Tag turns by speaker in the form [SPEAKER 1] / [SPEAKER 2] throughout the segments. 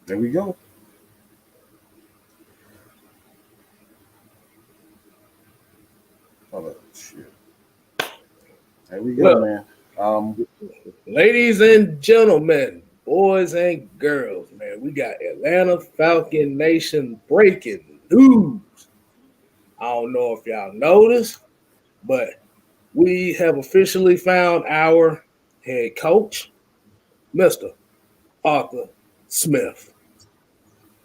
[SPEAKER 1] There we go. Oh, shit. There we go,
[SPEAKER 2] Well,
[SPEAKER 1] man. Um,
[SPEAKER 2] ladies and gentlemen, boys and girls, man, we got Atlanta Falcon Nation breaking news. I don't know if y'all noticed, but we have officially found our head coach, Mr. Arthur Smith,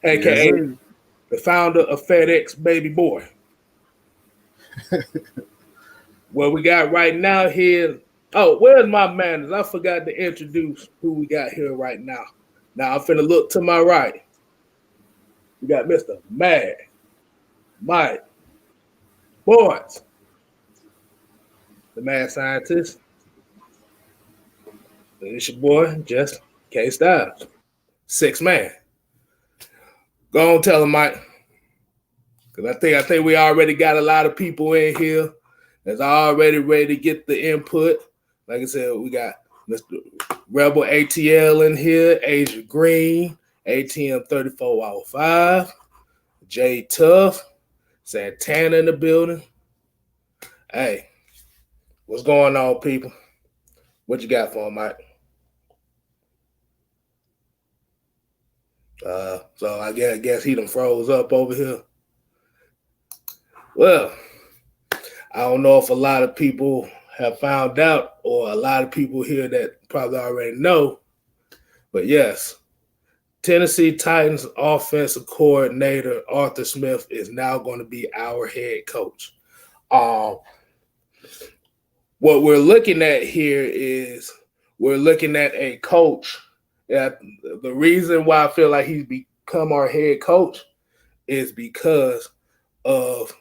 [SPEAKER 1] yes,
[SPEAKER 2] aka
[SPEAKER 1] sir.
[SPEAKER 2] the founder of FedEx Baby Boy. What we got right now here. Oh, where's my manners? I forgot to introduce who we got here right now. Now I'm finna look to my right. We got Mr. Mike Boys, the mad scientist. And it's your boy, just K Styles. Six man. Go on, tell him, Mike. Because I think we already got a lot of people in here that's already ready to get the input. Like I said, we got Mr. Rebel ATL in here, Asia Green, ATM 3405, J Tough, Santana in the building. Hey, what's going on, people? What you got for him, Mike? So I guess he done froze up over here. Well, I don't know if a lot of people have found out or a lot of people here that probably already know, but yes, Tennessee Titans offensive coordinator Arthur Smith is now going to be our head coach. What we're looking at here is we're looking at a coach. The reason why I feel like he's become our head coach is because of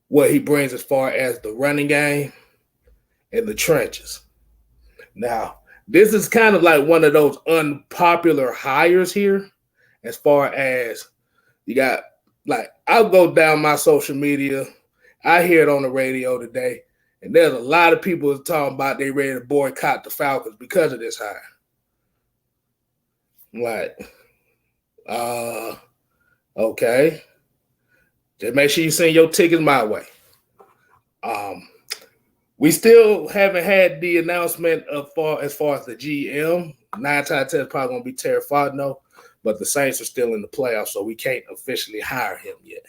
[SPEAKER 2] what he brings as far as the running game and the trenches. Now, this is kind of like one of those unpopular hires here, as far as you got, like, I'll go down my social media. I hear it on the radio today, and there's a lot of people talking about they ready to boycott the Falcons because of this hire. Like, okay. Just make sure you send your tickets my way. We still haven't had the announcement as far as the GM. 9 times out of 10 is probably going to be Terry Fontenot, but the Saints are still in the playoffs, so we can't officially hire him yet.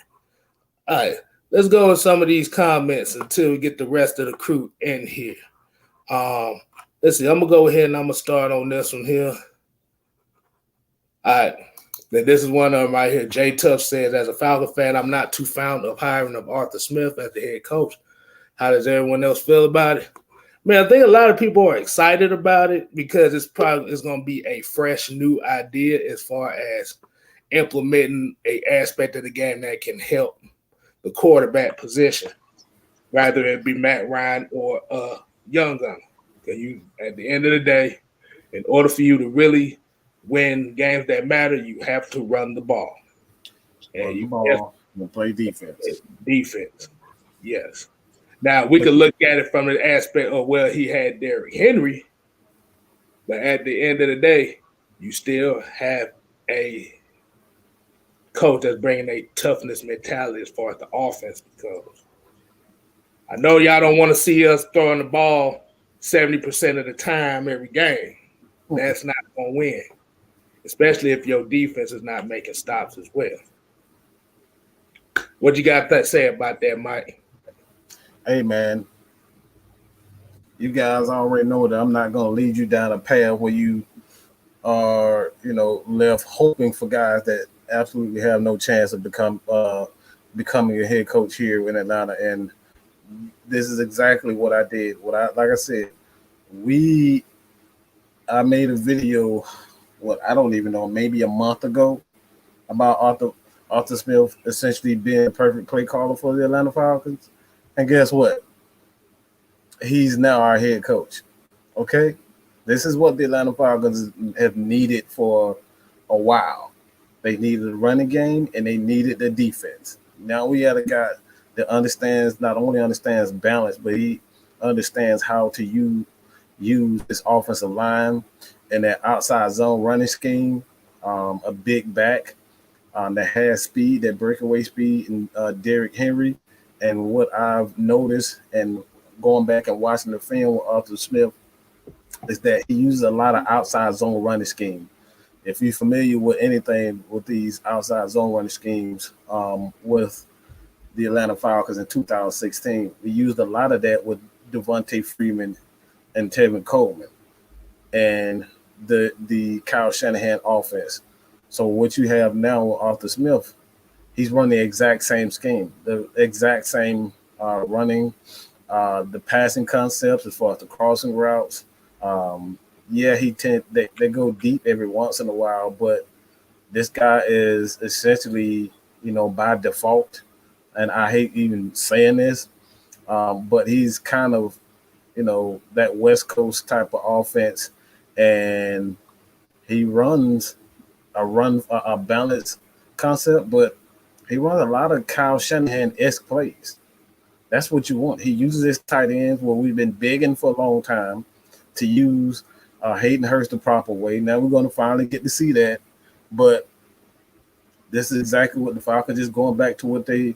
[SPEAKER 2] All right, let's go with some of these comments until we get the rest of the crew in here. Let's see. I'm going to go ahead and I'm going to start on this one here. All right. This is one of them right here. Jay Tuff says, as a Falcon fan, I'm not too fond of hiring of Arthur Smith as the head coach. How does everyone else feel about it? Man, I think a lot of people are excited about it because it's going to be a fresh, new idea as far as implementing an aspect of the game that can help the quarterback position, rather it be Matt Ryan or Young Gun. You, at the end of the day, in order for you to really win games that matter, you have to run the ball.
[SPEAKER 1] And you ball and play defense.
[SPEAKER 2] Defense, yes. Now, we could look at it from the aspect of, well, he had Derrick Henry, but at the end of the day, you still have a coach that's bringing a toughness mentality as far as the offense goes. I know y'all don't want to see us throwing the ball 70% of the time every game. That's not going to win, especially if your defense is not making stops as well. What you got to say about that, Mike?
[SPEAKER 1] Hey, man, you guys already know that I'm not going to lead you down a path where you are, left hoping for guys that absolutely have no chance of becoming a head coach here in Atlanta. And this is exactly what I did. Like I said, I made a video, I don't even know, maybe a month ago about Arthur Smith essentially being a perfect play caller for the Atlanta Falcons. And guess what? He's now our head coach. Okay? This is what the Atlanta Falcons have needed for a while. They needed a running game and they needed the defense. Now we have a guy that not only understands balance, but he understands how to use this offensive line and that outside zone running scheme. a big back that has speed, that breakaway speed, and Derrick Henry. And what I've noticed and going back and watching the film with Arthur Smith is that he uses a lot of outside zone running scheme. If you're familiar with anything with these outside zone running schemes with the Atlanta Falcons in 2016, we used a lot of that with Devontae Freeman and Tevin Coleman and the Kyle Shanahan offense. So what you have now with Arthur Smith, he's running the exact same scheme, the exact same running, the passing concepts as far as the crossing routes. They go deep every once in a while, but this guy is essentially, by default, and I hate even saying this, but he's kind of, that West Coast type of offense, and he runs a balanced concept, but he runs a lot of Kyle Shanahan-esque plays. That's what you want. He uses his tight ends where we've been begging for a long time to use Hayden Hurst the proper way. Now we're going to finally get to see that. But this is exactly what the Falcons is going back to what they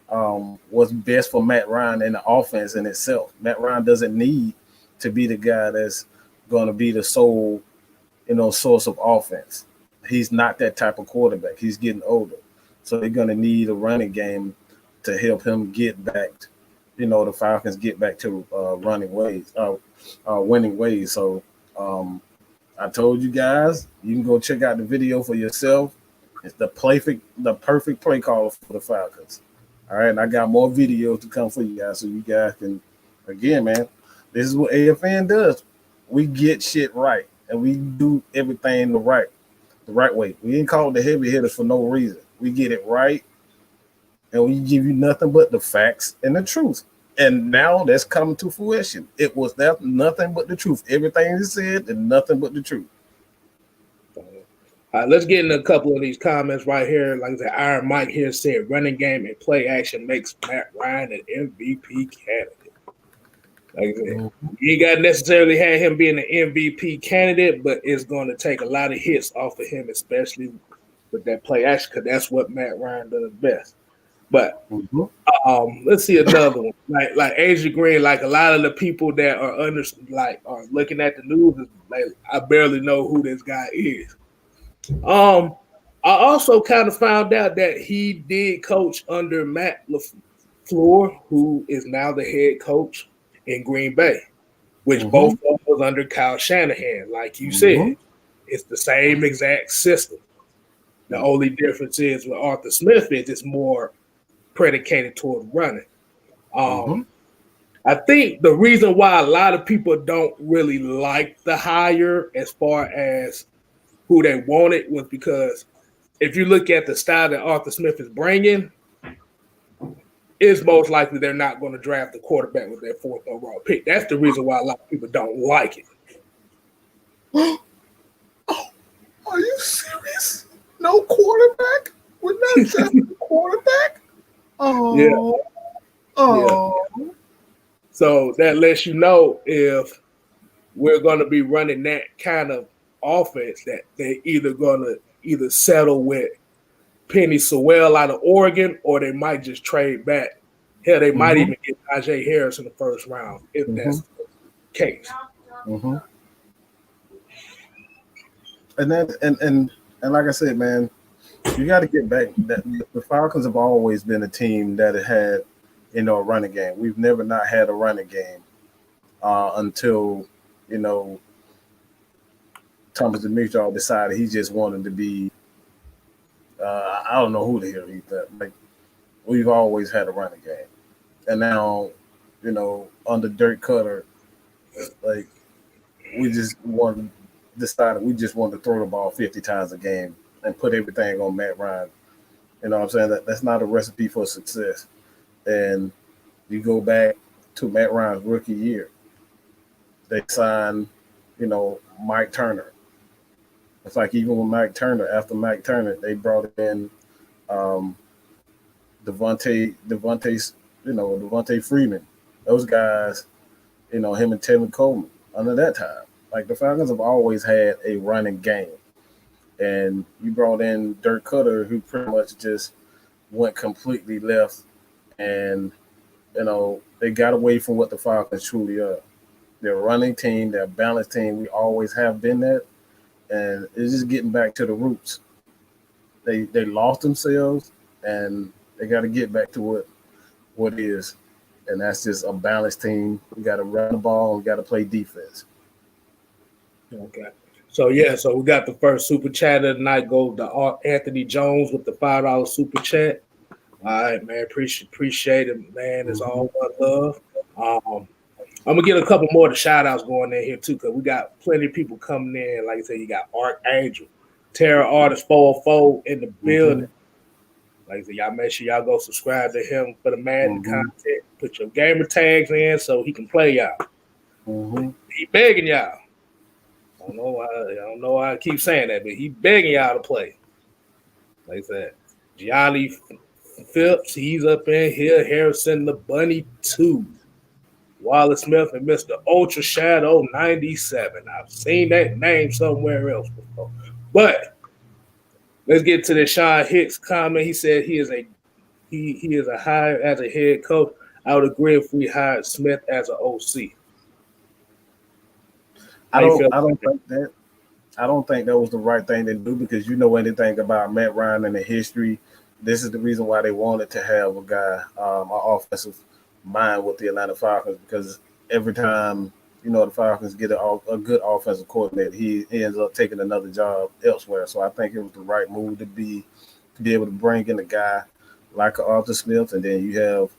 [SPEAKER 1] was best for Matt Ryan and the offense in itself. Matt Ryan doesn't need to be the guy that's going to be the sole, source of offense. He's not that type of quarterback. He's getting older. So they're going to need a running game to help him get back, the Falcons get back to winning ways. So I told you guys, you can go check out the video for yourself. It's the perfect play call for the Falcons. All right, and I got more videos to come for you guys, so you guys can, again, man, this is what AFN does. We get shit right, and we do everything the right way. We ain't called the heavy hitters for no reason. We get it right, and we give you nothing but the facts and the truth. And now that's coming to fruition. It was nothing but the truth. Everything he said and nothing but the truth.
[SPEAKER 2] All right, let's get into a couple of these comments right here. Like I said, Iron Mike here said, running game and play action makes Matt Ryan an MVP candidate. Like I said, you ain't got to necessarily have him being an MVP candidate, but it's going to take a lot of hits off of him, especially with that play action, because that's what Matt Ryan does best. But let's see another one. Like Asia Green, like a lot of the people that are are looking at the news, is like, I barely know who this guy is. I also kind of found out that he did coach under Matt LaFleur, who is now the head coach in Green Bay, which both of them was under Kyle Shanahan. Like you said, it's the same exact system. The only difference is with Arthur Smith is it's more predicated toward running. I think the reason why a lot of people don't really like the hire as far as who they wanted was because if you look at the style that Arthur Smith is bringing, it's most likely they're not going to draft the quarterback with their fourth overall pick. That's the reason why a lot of people don't like it.
[SPEAKER 1] Oh, are you serious? No quarterback? We're not drafting a quarterback? Oh.
[SPEAKER 2] Yeah. Oh. Yeah. So that lets you know if we're going to be running that kind of offense that they're either going to settle with Penny Sewell out of Oregon, or they might just trade back. Hell, they might even get Najee Harris in the first round if that's the case.
[SPEAKER 1] And like I said, man, you got to get back. That the Falcons have always been a team that had, a running game. We've never not had a running game until, Thomas Demetriou decided he just wanted to be. I don't know who the hell he thought. Like, we've always had a running game, and now, under Dirk Cutter, like, we just decided we just wanted to throw the ball 50 times a game and put everything on Matt Ryan. You know what I'm saying? That's not a recipe for success. And you go back to Matt Ryan's rookie year, they signed, Mike Turner. It's like even with Mike Turner, after Mike Turner, they brought in Devontae Freeman. Those guys, him and Tevin Coleman under that time. Like, the Falcons have always had a running game. and you brought in Dirk Cutter, who pretty much just went completely left, and they got away from what the Falcons truly are. They're a running team, they're a balanced team. We always have been that, and it's just getting back to the roots. They lost themselves, and they got to get back to what it is, and that's just a balanced team. We got to run the ball, we got to play defense.
[SPEAKER 2] Okay. So we got the first super chat of the night. Go to Anthony Jones with the $5 super chat. All right, man. Appreciate it, man. It's all one love. I'm gonna get a couple more of the shout outs going in here too, because we got plenty of people coming in. Like I said, you got Archangel, Terror Artist 404 in the building. Like I said, y'all make sure y'all go subscribe to him for the Madden content. Put your gamer tags in so he can play y'all. He begging y'all. I don't know why I keep saying that, but he begging y'all to play. Like I said, Gianni Phillips, he's up in here. Harrison the Bunny 2. Wallace Smith and Mr. Ultra Shadow 97. I've seen that name somewhere else before. But let's get to the Sean Hicks comment. He said he is a hire as a head coach. I would agree if we hired Smith as an OC.
[SPEAKER 1] I don't think that was the right thing to do, because anything about Matt Ryan and the history. This is the reason why they wanted to have a guy, an offensive mind with the Atlanta Falcons, because every time the Falcons get a good offensive coordinator, he ends up taking another job elsewhere. So I think it was the right move to be able to bring in a guy like Arthur Smith, and then you have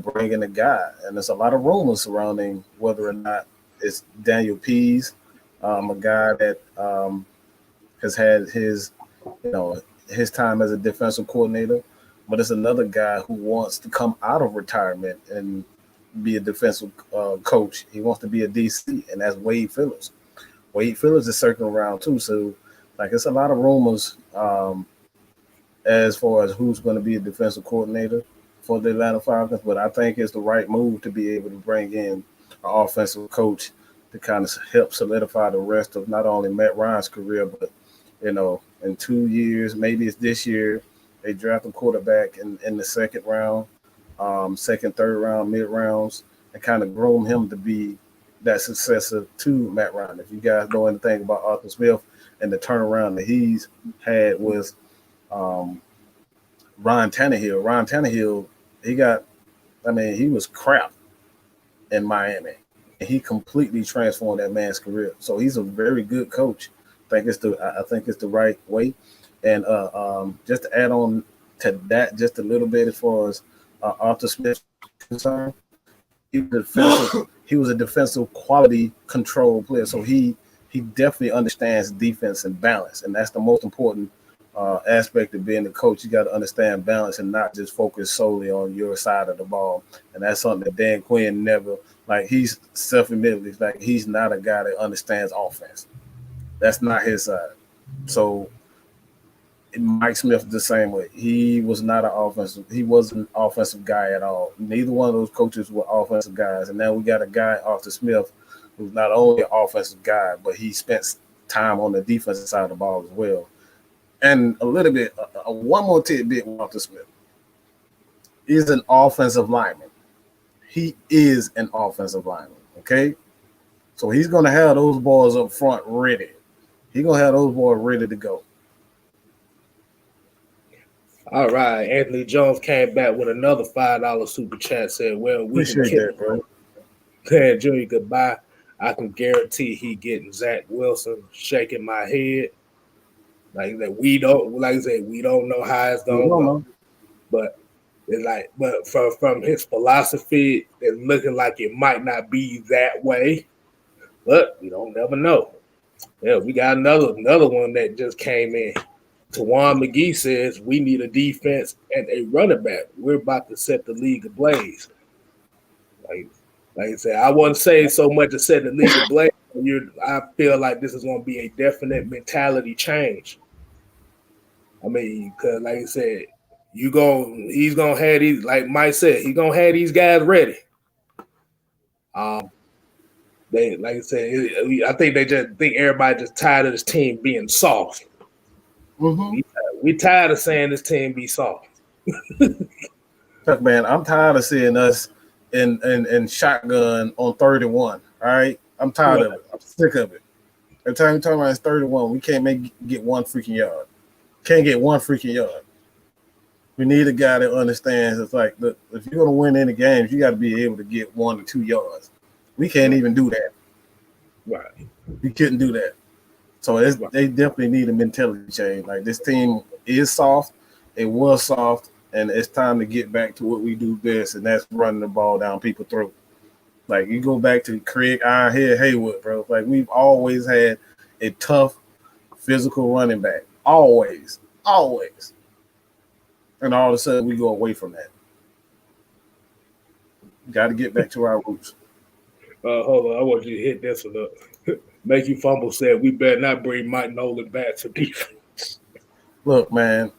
[SPEAKER 1] bring in a guy, and there's a lot of rumors surrounding whether or not it's Daniel Pease, a guy that has had his time as a defensive coordinator, but it's another guy who wants to come out of retirement and be a defensive coach. He wants to be a DC, and that's Wade Phillips. Wade Phillips is circling around too, so it's a lot of rumors as far as who's going to be a defensive coordinator for the Atlanta Falcons, but I think it's the right move to be able to bring in an offensive coach to kind of help solidify the rest of not only Matt Ryan's career, but in 2 years, maybe it's this year, they draft a quarterback in the second round, second, third round, mid rounds, and kind of groom him to be that successor to Matt Ryan. If you guys know anything about Arthur Smith and the turnaround that he's had with Ryan Tannehill, he was crap in Miami, and he completely transformed that man's career. So he's a very good coach. I think it's the right way. And just to add on to that just a little bit, as far as Arthur Smith is concerned, he was a defensive quality control player. So he definitely understands defense and balance, and that's the most important aspect of being a coach. You got to understand balance and not just focus solely on your side of the ball. And that's something that Dan Quinn never, he's self-admittedly, he's not a guy that understands offense. That's not his side. So Mike Smith the same way. He wasn't an offensive guy at all. Neither one of those coaches were offensive guys. And now we got a guy, Arthur Smith, who's not only an offensive guy, but he spent time on the defensive side of the ball as well. And a little bit, one more tidbit with Arthur Smith. He's an offensive lineman. He is an offensive lineman, okay? So he's going to have those boys up front ready. He's going to have those boys ready to go.
[SPEAKER 2] All right. Anthony Jones came back with another $5 super chat. Said, well, we
[SPEAKER 1] appreciate that, bro.
[SPEAKER 2] Saying Junior goodbye. I can guarantee he getting Zach Wilson. Shaking my head. Like that, we don't know how it's going to go. But from his philosophy, it's looking like it might not be that way. But we don't never know. Yeah, we got another one that just came in. Tawan McGee says we need a defense and a running back. We're about to set the league ablaze. Like I said, I wouldn't say so much to set the league ablaze. I feel like this is going to be a definite mentality change. I mean, because like I said, he's gonna have these, like Mike said, he's gonna have these guys ready. They, like I said, I think they just think everybody just tired of this team being soft.
[SPEAKER 1] Mm-hmm.
[SPEAKER 2] We tired of saying this team be soft.
[SPEAKER 1] Look, man, I'm tired of seeing us in shotgun on 31. All right, I'm tired of it. I'm sick of it. Every time we talk about it's 31, we can't get one freaking yard. Can't get one freaking yard. We need a guy that understands. It's like, look, if you're gonna win any games, you got to be able to get 1 to 2 yards. We can't even do that.
[SPEAKER 2] Right.
[SPEAKER 1] We couldn't do that. So they definitely need a mentality change. Like, this team is soft. It was soft, and it's time to get back to what we do best, and that's running the ball down people's throat. Like, you go back to Craig Ironhead Haywood, bro. Like, we've always had a tough, physical running back. Always. And all of a sudden, we go away from that. Got to get back to our roots.
[SPEAKER 2] Hold on. I want you to hit this one up. Make You Fumble said, we better not bring Mike Nolan back to defense.
[SPEAKER 1] Look, man,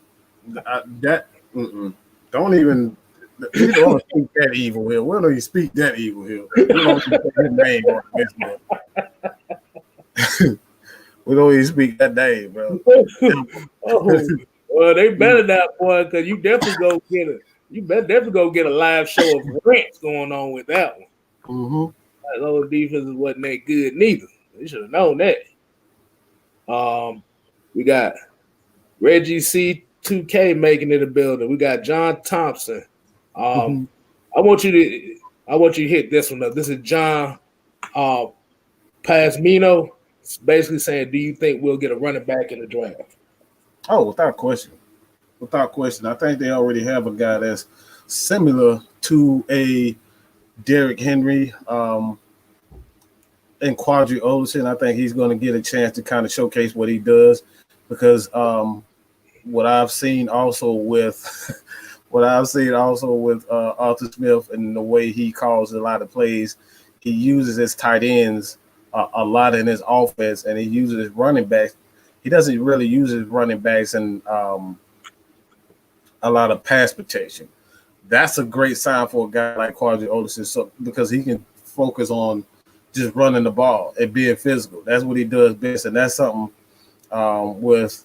[SPEAKER 1] don't even – we don't speak that evil here. We don't even speak that evil here. We don't even say his name on this. We don't even speak that name, bro.
[SPEAKER 2] Well, they better not, boy, because you definitely go get a live show of rants going on with that one.
[SPEAKER 1] Mm-hmm.
[SPEAKER 2] That lower defense wasn't that good neither. They should have known that. We got Reggie C2K making it a building. We got John Thompson. I want you to hit this one up. This is John Pasmino. It's basically saying, do you think we'll get a running back in the draft?
[SPEAKER 1] Oh, without question. I think they already have a guy that's similar to a Derrick Henry and Quadri Olsen. I think he's going to get a chance to kind of showcase what he does, because what I've seen also with Arthur Smith and the way he calls a lot of plays, he uses his tight ends a lot in his offense, and he uses his running backs. He doesn't really use his running backs in a lot of pass protection. That's a great sign for a guy like Quadri Olsen, so because he can focus on just running the ball and being physical. That's what he does best, and that's something with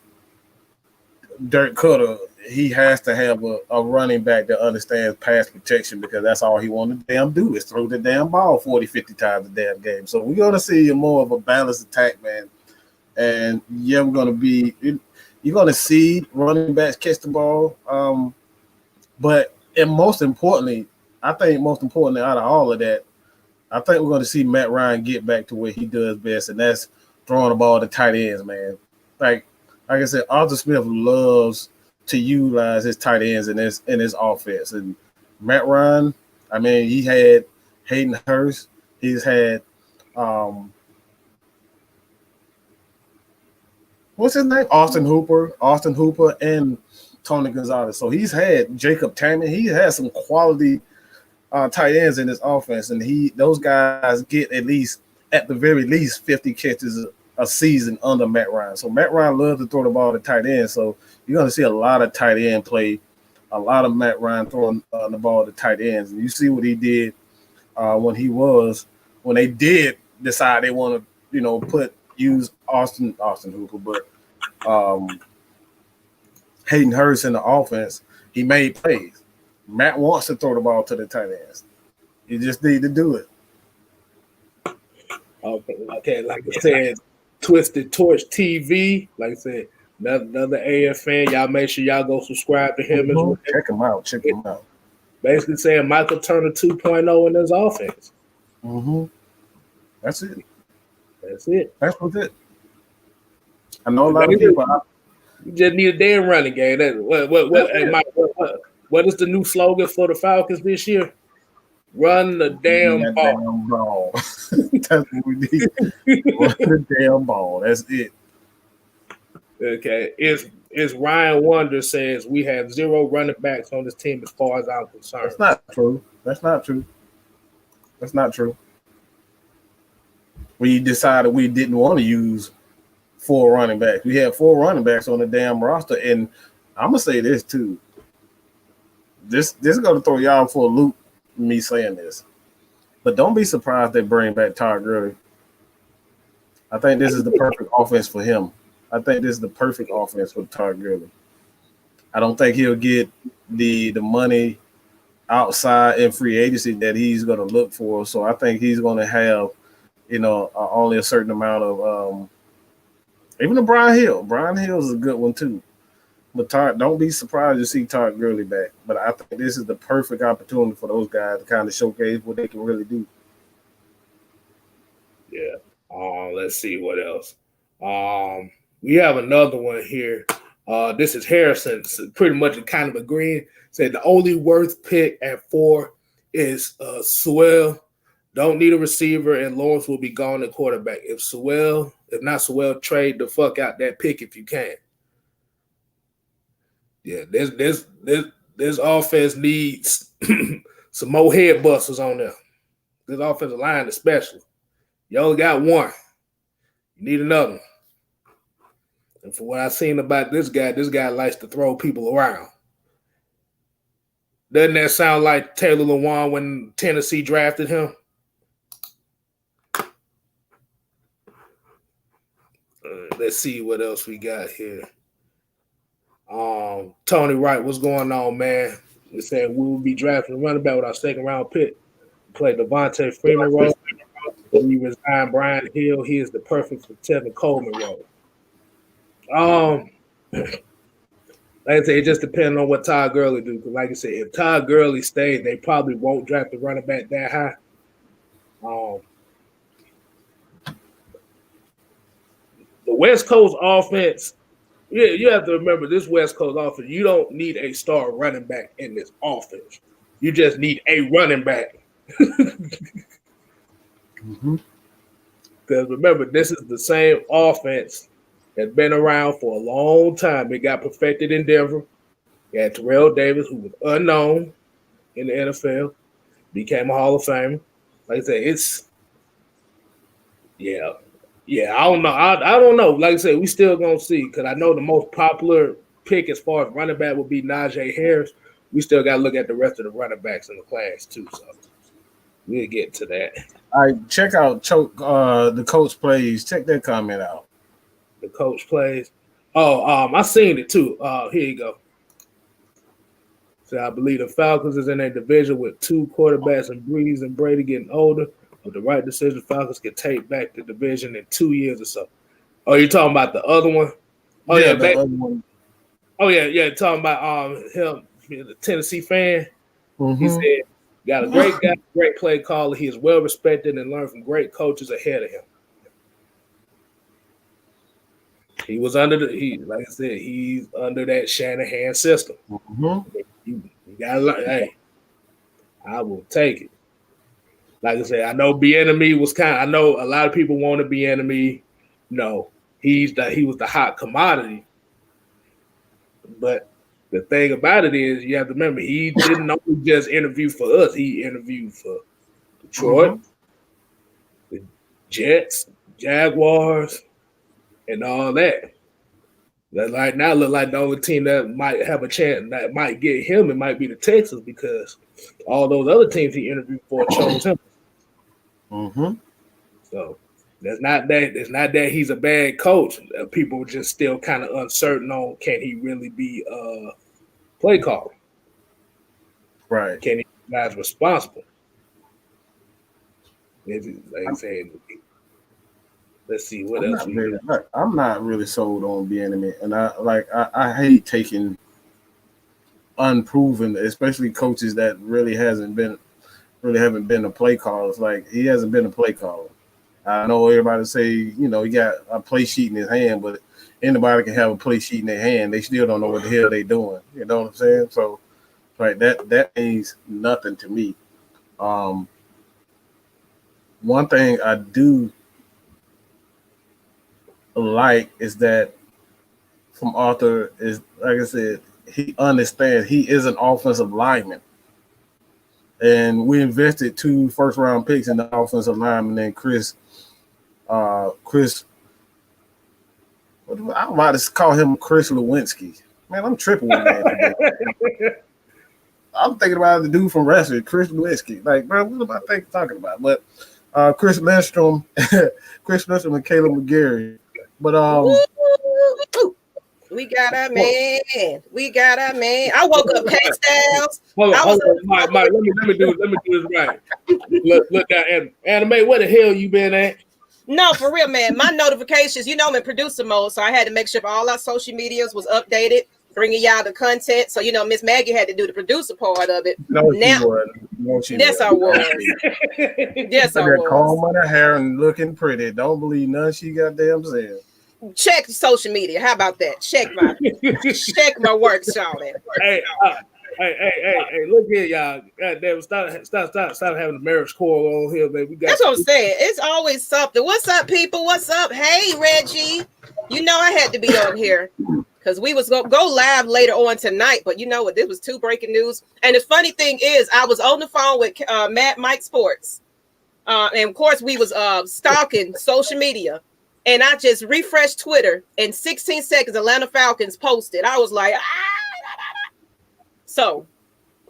[SPEAKER 1] Dirk Cutter. He has to have a running back that understands pass protection, because that's all he want to damn do is throw the damn ball 40, 50 times a damn game. So we're going to see more of a balanced attack, man. And yeah, you're going to see running backs catch the ball. But most importantly out of all of that, I think we're going to see Matt Ryan get back to what he does best, and that's throwing the ball to tight ends, man. Like I said, Arthur Smith loves to utilize his tight ends in his offense. And Matt Ryan, I mean, he had Hayden Hurst. He's had what's his name? Austin Hooper, and Tony Gonzalez. So he's had Jacob Tammany. He has some quality tight ends in his offense, and those guys get at the very least 50 catches a season under Matt Ryan. So Matt Ryan loves to throw the ball to tight end. So you're going to see a lot of tight end play, a lot of Matt Ryan throwing the ball to tight ends. And you see what he did when they did decide they want to, use Austin Hooper, but Hayden Hurst in the offense, he made plays. Matt wants to throw the ball to the tight ends. You just need to do it.
[SPEAKER 2] Okay, like I said, Twisted Torch TV. Like I said, another AF fan. Y'all make sure y'all go subscribe to him as well.
[SPEAKER 1] Check him out.
[SPEAKER 2] Basically saying Michael Turner 2.0 in his offense.
[SPEAKER 1] Mm-hmm. That's it. That's what's it. I know a lot of people.
[SPEAKER 2] You just need a damn running game. What is the new slogan for the Falcons this year? Run the damn ball.
[SPEAKER 1] That's what we need. Run the damn ball. That's it.
[SPEAKER 2] Okay. It's Ryan Wonder says we have 0 running backs on this team as far as I'm concerned.
[SPEAKER 1] That's not true. We decided we didn't want to use 4 running backs. We had 4 running backs on the damn roster, and I'm gonna say this too. This is gonna throw y'all for a loop. Me saying this, but don't be surprised they bring back Todd Gurley. I think this is the perfect offense for him. I think this is the perfect offense for Todd Gurley. I don't think he'll get the money outside in free agency that he's going to look for. So I think he's going to have, only a certain amount of even the Brian Hill. Brian Hill is a good one too. But don't be surprised to see Todd Gurley back. But I think this is the perfect opportunity for those guys to kind of showcase what they can really do.
[SPEAKER 2] Yeah. Let's see what else. We have another one here. This is Harrison, pretty much kind of agreeing. Said the only worth pick at 4 is Sewell. Don't need a receiver, and Lawrence will be gone at quarterback. If not Sewell, trade the fuck out that pick if you can. Yeah, this offense needs some more head busters on there. This offensive line especially. You only got one. You need another one. And for what I've seen about this guy likes to throw people around. Doesn't that sound like Taylor Lewan when Tennessee drafted him? Let's see what else we got here. Tony Wright, what's going on, man? We're saying we will be drafting a running back with our second round pick. Play Devontae Freeman role. When we resign Brian Hill, he is the perfect for Tevin Coleman role. Like I say, it just depends on what Todd Gurley do. Because like I said, if Todd Gurley stays, they probably won't draft the running back that high. The West Coast offense, you have to remember this West Coast offense, you don't need a star running back in this offense. You just need a running back. Because remember, this is the same offense that's been around for a long time. It got perfected in Denver. You had Terrell Davis, who was unknown in the NFL, became a Hall of Famer. Like I said, I don't know. I don't know. Like I said, we still gonna see, because I know the most popular pick as far as running back would be Najee Harris. We still got to look at the rest of the running backs in the class too. So we'll get to that.
[SPEAKER 1] All right, check out the coach plays. Check that comment out.
[SPEAKER 2] The coach plays. I seen it too. Here you go. So I believe the Falcons is in a division with 2 quarterbacks, and Breeze and Brady getting older. With the right decision, Falcons can take back the division in 2 years or so. Oh, you're talking about the other one? Oh yeah,
[SPEAKER 1] the other one.
[SPEAKER 2] Oh yeah. Talking about him, the Tennessee fan.
[SPEAKER 1] Mm-hmm.
[SPEAKER 2] He said, "Got a great guy, great play caller. He is well respected and learned from great coaches ahead of him." He was like I said, he's under that Shanahan system.
[SPEAKER 1] Mm-hmm.
[SPEAKER 2] You gotta learn. Hey, I will take it. Like I said, I know Bieniemy was I know a lot of people want to Bieniemy. No, he was the hot commodity. But the thing about it is, you have to remember, he didn't only just interview for us. He interviewed for Detroit, the Jets, Jaguars, and all that. That right now look like the only team that might have a chance that might get him. It might be the Texans, because all those other teams he interviewed for chose him.
[SPEAKER 1] Mm-hmm.
[SPEAKER 2] So it's not that he's a bad coach. People just still kind of uncertain on, can he really be a play caller?
[SPEAKER 1] Right.
[SPEAKER 2] Can he be guys responsible? Like I said, let's see what else we got.
[SPEAKER 1] I'm not really sold on Bieniemy, and I hate taking unproven, especially coaches that really haven't been a play caller. Like, he hasn't been a play caller. I know everybody say, he got a play sheet in his hand, but anybody can have a play sheet in their hand. They still don't know what the hell they're doing. You know what I'm saying? So, right, that means nothing to me. One thing I do like is that from Arthur is, like I said, he understands he is an offensive lineman. And we invested 2 first-round picks in the offensive lineman, and Chris, I'm about to call him Chris Lewinsky. Man, I'm tripping with that. I'm thinking about the dude from wrestling, Chris Lewinsky. Like, bro, what am I talking about? But Chris Lindstrom and Caleb McGarry. But
[SPEAKER 3] We got our man. We got our man. I woke up K-Styles.
[SPEAKER 2] Hold on. Mike, let me do this right. Look down, Anime. Where the hell you been at?
[SPEAKER 3] No, for real, man. My notifications, you know, I'm in producer mode, so I had to make sure all our social medias was updated, bringing y'all the content. So, you know, Miss Maggie had to do the producer part of it.
[SPEAKER 1] No,
[SPEAKER 3] now, yes, I was. Yes, I was.
[SPEAKER 1] Comb on her hair and looking pretty. Don't believe none she goddamn said.
[SPEAKER 3] Check social media. How about that? Check my work, Shawty.
[SPEAKER 2] Hey, look here, y'all. Goddamn, stop having the marriage quarrel on here, man.
[SPEAKER 3] That's what I'm saying. It's always something. What's up, people? What's up? Hey, Reggie. You know I had to be on here because we was gonna go live later on tonight, but you know what? This was 2 breaking news. And the funny thing is, I was on the phone with Mike Sports, and of course we was stalking social media. And I just refreshed Twitter. In 16 seconds, Atlanta Falcons posted. I was like, So,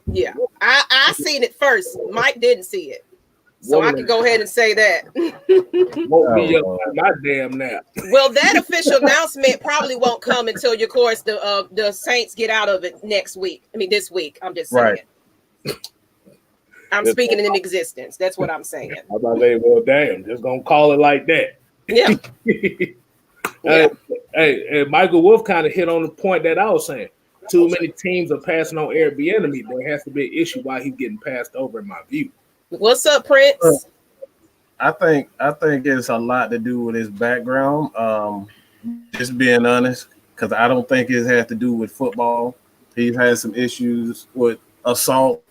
[SPEAKER 3] yeah, I seen it first. Mike didn't see it. So I can go ahead and say that.
[SPEAKER 2] Won't be up my damn nap.
[SPEAKER 3] Well, that official announcement probably won't come until, of course, the Saints get out of it next week. I mean, this week. I'm just saying. Right. I'm speaking in existence. That's what I'm saying.
[SPEAKER 2] How about that? Well, damn, just gonna call it like that.
[SPEAKER 3] Yeah.
[SPEAKER 2] Hey, Michael Wolf kind of hit on the point that I was saying. Too many teams are passing on Airbnb. There has to be an issue why he's getting passed over, in my view.
[SPEAKER 3] What's up, Prince?
[SPEAKER 1] I think it's a lot to do with his background. Just being honest, because I don't think it has to do with football. He's had some issues with assault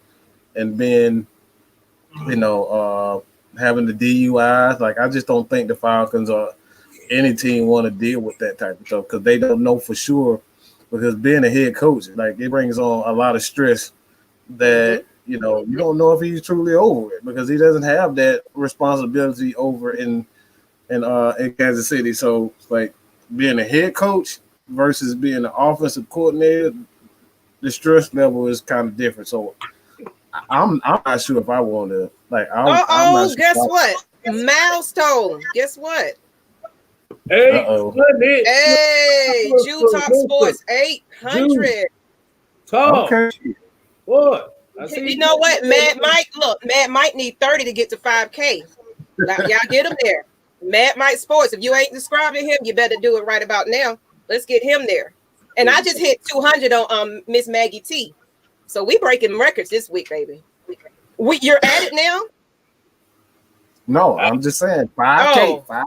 [SPEAKER 1] and being, having the DUIs. Like, I just don't think the Falcons or any team want to deal with that type of stuff because they don't know for sure. Because being a head coach, like, it brings on a lot of stress that, you don't know if he's truly over it because he doesn't have that responsibility over in Kansas City. So, like, being a head coach versus being an offensive coordinator, the stress level is kind of different. So, I'm not sure if I want to. Like, I'm not sure.
[SPEAKER 3] Guess what? Milestone. Guess what?
[SPEAKER 2] Hey,
[SPEAKER 3] Jew Talk Sports 800.
[SPEAKER 2] Talk.
[SPEAKER 1] Okay.
[SPEAKER 2] What?
[SPEAKER 3] You know what? Mad Mike need 30 to get to 5K. Y'all get him there. Mad Mike Sports. If you ain't describing him, you better do it right about now. Let's get him there. And I just hit 200 on Miss Maggie T. So we breaking records this week, baby. You're at it now?
[SPEAKER 1] No, I'm just saying 5K. 5K.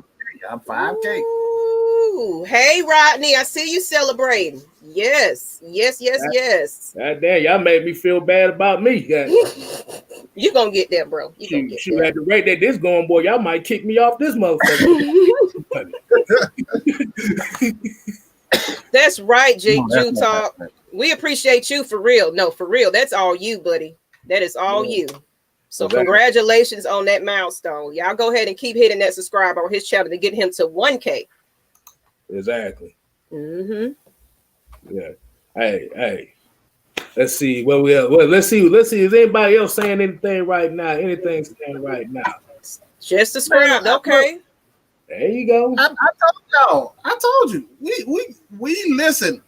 [SPEAKER 1] I'm 5K.
[SPEAKER 3] Ooh, hey, Rodney, I see you celebrating. Yes.
[SPEAKER 2] God damn, y'all made me feel bad about me.
[SPEAKER 3] You gonna get there, bro.
[SPEAKER 2] Shoot, at the rate that this going, boy, y'all might kick me off this motherfucker.
[SPEAKER 3] That's right, Jew Talk. We appreciate you for real. No, for real. That's all you, buddy. That is all you. So congratulations on that milestone. Y'all go ahead and keep hitting that subscribe on his channel to get him to 1K.
[SPEAKER 2] Exactly.
[SPEAKER 3] Mm-hmm.
[SPEAKER 2] Yeah. Hey. Let's see. Let's see. Is anybody else saying anything right now? Anything saying right now?
[SPEAKER 3] Just subscribe. Okay.
[SPEAKER 2] There you go.
[SPEAKER 1] I told y'all. I told you. We listen.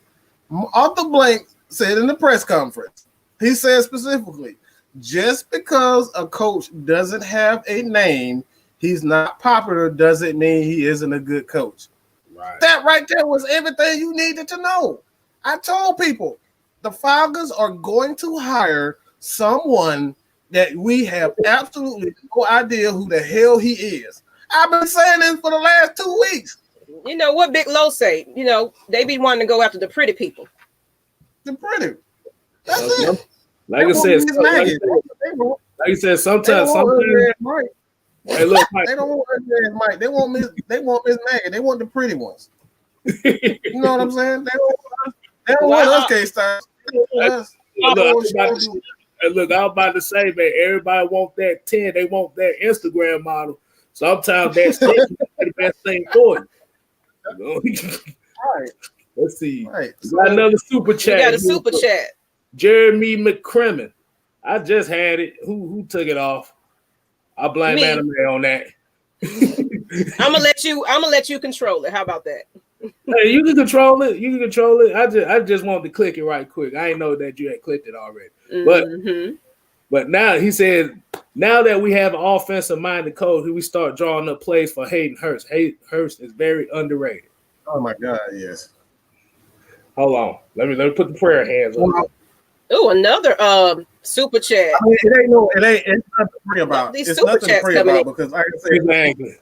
[SPEAKER 1] Arthur Blank said in the press conference. He said specifically, just because a coach doesn't have a name, he's not popular, doesn't mean he isn't a good coach.
[SPEAKER 2] Right.
[SPEAKER 1] That right there was everything you needed to know. I told people the Falcons are going to hire someone that we have absolutely no idea who the hell he is. I've been saying this for the last 2 weeks.
[SPEAKER 3] You know what Big Low say? They be wanting to go after the pretty people.
[SPEAKER 1] The pretty. That's it.
[SPEAKER 2] Like I said, sometimes. Hey, look, Mike.
[SPEAKER 1] They don't want Mike. They want Miss Maggie. They want the pretty ones. You know what I'm saying? They don't want us K-Stars.
[SPEAKER 2] Look, I was about to say, man, everybody want that 10. They want that Instagram model. Sometimes that's the best thing for you.
[SPEAKER 1] All right.
[SPEAKER 2] Let's see.
[SPEAKER 1] Right.
[SPEAKER 2] We got another super chat.
[SPEAKER 3] We got a super chat.
[SPEAKER 2] Jeremy McCrimmon. I just had it. Who took it off? I blame Anime on that.
[SPEAKER 3] I'm gonna let you control it. How about that?
[SPEAKER 2] Hey, you can control it. You can control it. I just wanted to click it right quick. I didn't know that you had clicked it already. But now he said, now that we have an offensive minded coach, we start drawing up plays for Hayden Hurst. Hayden Hurst is very underrated.
[SPEAKER 1] Oh my God, yes.
[SPEAKER 2] Hold on. Let me put the prayer hands on.
[SPEAKER 3] Oh, another super chat.
[SPEAKER 1] I mean, it's nothing to pray about.
[SPEAKER 3] These
[SPEAKER 1] It's
[SPEAKER 3] super
[SPEAKER 1] nothing to
[SPEAKER 3] chats
[SPEAKER 1] pray
[SPEAKER 3] coming
[SPEAKER 1] about because, like I said,
[SPEAKER 2] Exactly.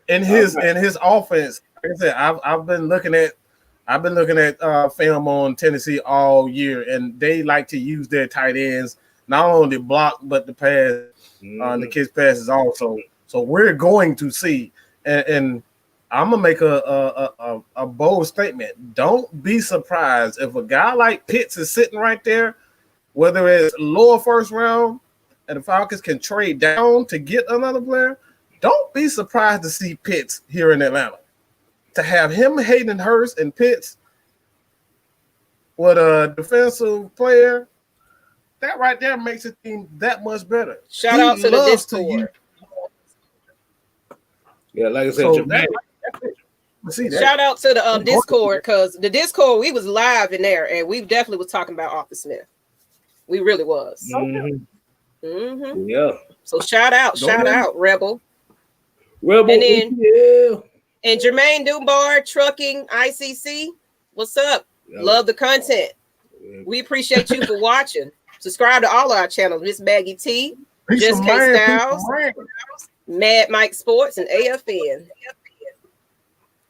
[SPEAKER 1] in his offense, like I said, I've been looking at film on Tennessee all year, and they like to use their tight ends not only to block but to pass, the kids' passes also. So we're going to see, and I'm gonna make a bold statement. Don't be surprised if a guy like Pitts is sitting right there, whether it's lower first round, and the Falcons can trade down to get another player. Don't be surprised to see Pitts here in Atlanta. To have him, Hayden Hurst, and Pitts with a defensive player, that right there makes the team that much better.
[SPEAKER 3] Shout out to the Discord.
[SPEAKER 2] Yeah, like I said,
[SPEAKER 3] Shout out to the Discord, because the Discord, we was live in there, and we definitely was talking about Arthur Smith. We really was.
[SPEAKER 2] Yeah.
[SPEAKER 3] So shout out, Rebel.
[SPEAKER 2] Rebel,
[SPEAKER 3] and then
[SPEAKER 2] yeah.
[SPEAKER 3] And Jermaine Dunbar, Trucking, ICC. What's up?
[SPEAKER 2] Yeah.
[SPEAKER 3] Love the content. Yeah. We appreciate you for watching. Subscribe to all our channels. Miss Maggie T, Just K Styles, Mad Mike Sports, and AFN.